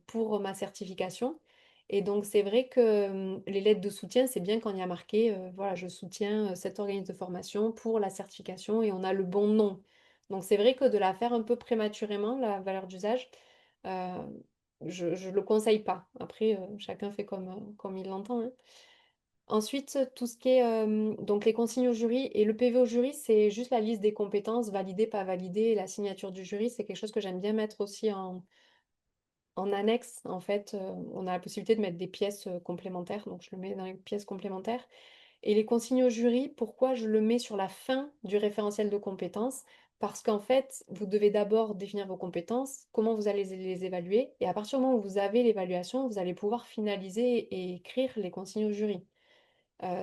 pour ma certification. Et donc c'est vrai que les lettres de soutien, c'est bien quand il y a marqué, voilà, je soutiens cet organisme de formation pour la certification et on a le bon nom. Donc c'est vrai que de la faire un peu prématurément, la valeur d'usage, euh, je le conseille pas. Après, chacun fait comme il l'entend, hein. Ensuite, tout ce qui est donc les consignes au jury et le PV au jury, c'est juste la liste des compétences validées, pas validées. Et la signature du jury, c'est quelque chose que j'aime bien mettre aussi en annexe. En fait, on a la possibilité de mettre des pièces complémentaires, donc je le mets dans les pièces complémentaires. Et les consignes au jury, pourquoi je le mets sur la fin du référentiel de compétences? Parce qu'en fait, vous devez d'abord définir vos compétences, comment vous allez les évaluer, et à partir du moment où vous avez l'évaluation, vous allez pouvoir finaliser et écrire les consignes au jury.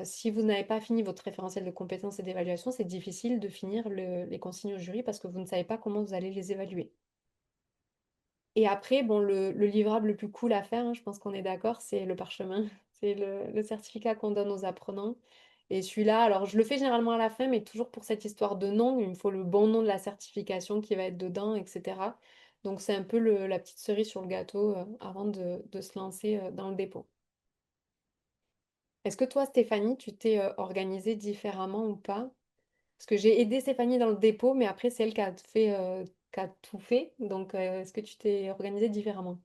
Si vous n'avez pas fini votre référentiel de compétences et d'évaluation, c'est difficile de finir les consignes au jury parce que vous ne savez pas comment vous allez les évaluer. Et après, bon, le livrable le plus cool à faire, hein, je pense qu'on est d'accord, c'est le parchemin. C'est le certificat qu'on donne aux apprenants. Et celui-là, alors je le fais généralement à la fin, mais toujours pour cette histoire de nom, il me faut le bon nom de la certification qui va être dedans, etc. Donc c'est un peu la petite cerise sur le gâteau avant de se lancer dans le dépôt. Est-ce que toi, Stéphanie, tu t'es organisée différemment ou pas? Parce que j'ai aidé Stéphanie dans le dépôt, mais après, c'est elle qui a tout fait. Donc, est-ce que tu t'es organisée différemment?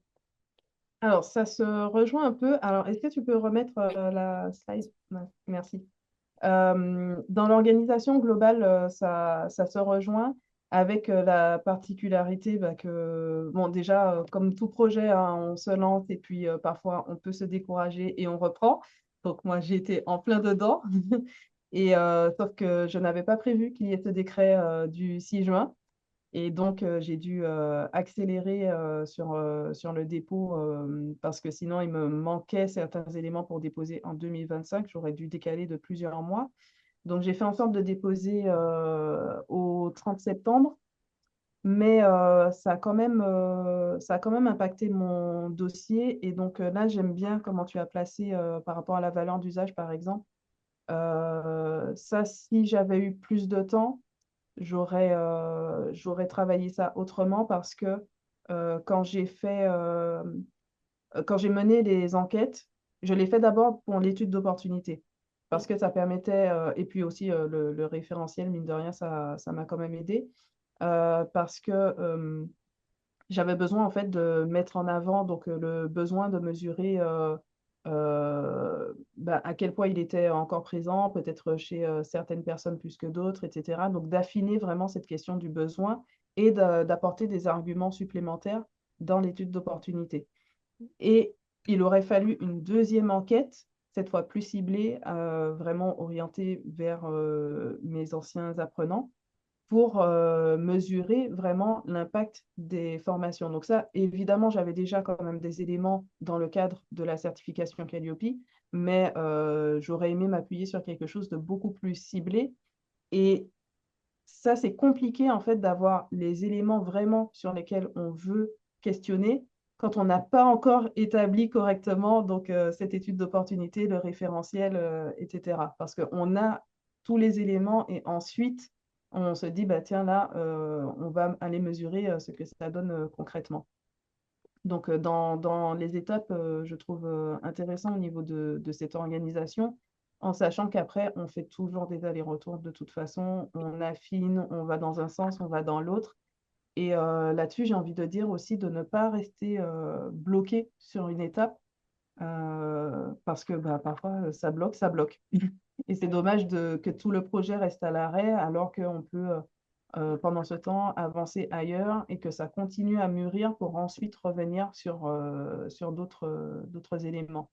Alors, ça se rejoint un peu. Alors, est-ce que tu peux remettre Oui. la slide? Ouais, merci. Dans l'organisation globale, ça se rejoint avec la particularité bah, que, bon, déjà, comme tout projet, hein, on se lance et puis parfois on peut se décourager et on reprend. Donc, moi, j'ai été en plein dedans. Et sauf que je n'avais pas prévu qu'il y ait ce décret du 6 juin. Et donc, j'ai dû accélérer sur le dépôt parce que sinon, il me manquait certains éléments pour déposer en 2025. J'aurais dû décaler de plusieurs mois. Donc, j'ai fait en sorte de déposer au 30 septembre, mais ça a quand même impacté mon dossier. Et donc, là, j'aime bien comment tu as placé par rapport à la valeur d'usage, par exemple. Ça, si j'avais eu plus de temps, j'aurais travaillé ça autrement parce que quand j'ai mené les enquêtes, je l'ai fait d'abord pour l'étude d'opportunité Mm. parce que ça permettait, et puis aussi le référentiel, mine de rien, ça m'a quand même aidé parce que j'avais besoin en fait de mettre en avant donc le besoin de mesurer bah, à quel point il était encore présent, peut-être chez certaines personnes plus que d'autres, etc. Donc d'affiner vraiment cette question du besoin et d'apporter des arguments supplémentaires dans l'étude d'opportunité. Et il aurait fallu une deuxième enquête, cette fois plus ciblée, vraiment orientée vers mes anciens apprenants pour mesurer vraiment l'impact des formations. Donc ça, évidemment, j'avais déjà quand même des éléments dans le cadre de la certification Calliope, mais j'aurais aimé m'appuyer sur quelque chose de beaucoup plus ciblé. Et ça, c'est compliqué en fait d'avoir les éléments vraiment sur lesquels on veut questionner quand on n'a pas encore établi correctement donc cette étude d'opportunité, le référentiel, etc. Parce qu'on a tous les éléments et ensuite on se dit bah tiens là on va aller mesurer ce que ça donne concrètement. Donc, dans les étapes, je trouve intéressant au niveau de cette organisation, en sachant qu'après, on fait toujours des allers-retours de toute façon, on affine, on va dans un sens, on va dans l'autre. Et là-dessus, j'ai envie de dire aussi de ne pas rester bloqué sur une étape, parce que bah, parfois, ça bloque, ça bloque. Et c'est dommage que tout le projet reste à l'arrêt alors qu'on peut, pendant ce temps, avancer ailleurs et que ça continue à mûrir pour ensuite revenir sur d'autres éléments.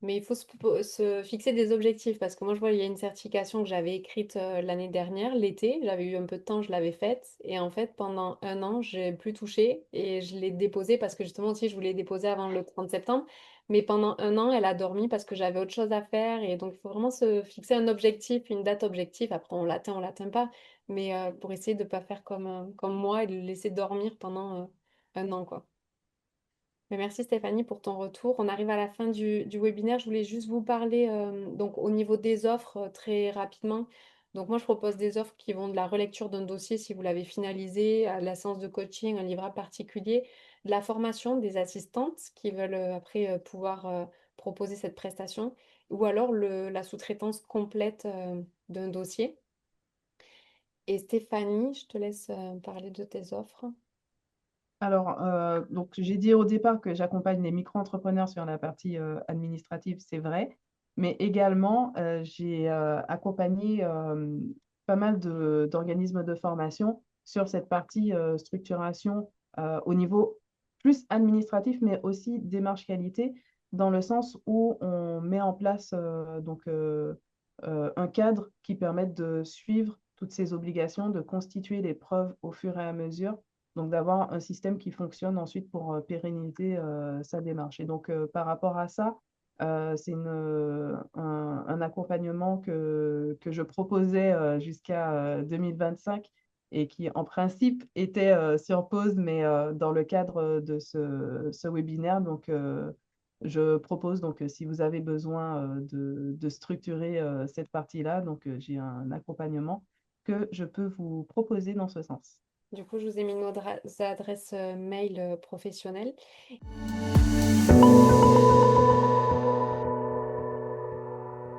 Mais il faut se fixer des objectifs parce que moi, je vois, il y a une certification que j'avais écrite l'année dernière, l'été. J'avais eu un peu de temps, je l'avais faite. Et en fait, pendant un an, j'ai plus touché et je l'ai déposée parce que justement aussi, je voulais déposer avant le 30 septembre. Mais pendant un an, elle a dormi parce que j'avais autre chose à faire. Et donc, il faut vraiment se fixer un objectif, une date objectif. Après, on l'atteint pas. Mais pour essayer de ne pas faire comme moi et de le laisser dormir pendant un an, quoi. Mais merci Stéphanie pour ton retour. On arrive à la fin du webinaire. Je voulais juste vous parler donc au niveau des offres très rapidement. Donc moi, je propose des offres qui vont de la relecture d'un dossier si vous l'avez finalisé, à la séance de coaching, un livrable particulier, de la formation des assistantes qui veulent après pouvoir proposer cette prestation, ou alors la sous-traitance complète d'un dossier. Et Stéphanie, je te laisse parler de tes offres. Alors, donc j'ai dit au départ que j'accompagne les micro-entrepreneurs sur la partie administrative, c'est vrai, mais également j'ai accompagné pas mal d'organismes de formation sur cette partie structuration au niveau plus administratif, mais aussi démarche qualité, dans le sens où on met en place un cadre qui permette de suivre toutes ces obligations, de constituer les preuves au fur et à mesure, donc d'avoir un système qui fonctionne ensuite pour pérenniser sa démarche. Et donc par rapport à ça, c'est un accompagnement que je proposais jusqu'à 2025 et qui en principe était sur pause, mais dans le cadre de ce webinaire. Donc je propose, donc, si vous avez besoin de structurer cette partie-là, donc j'ai un accompagnement que je peux vous proposer dans ce sens. Du coup, je vous ai mis nos adresses mail professionnelles.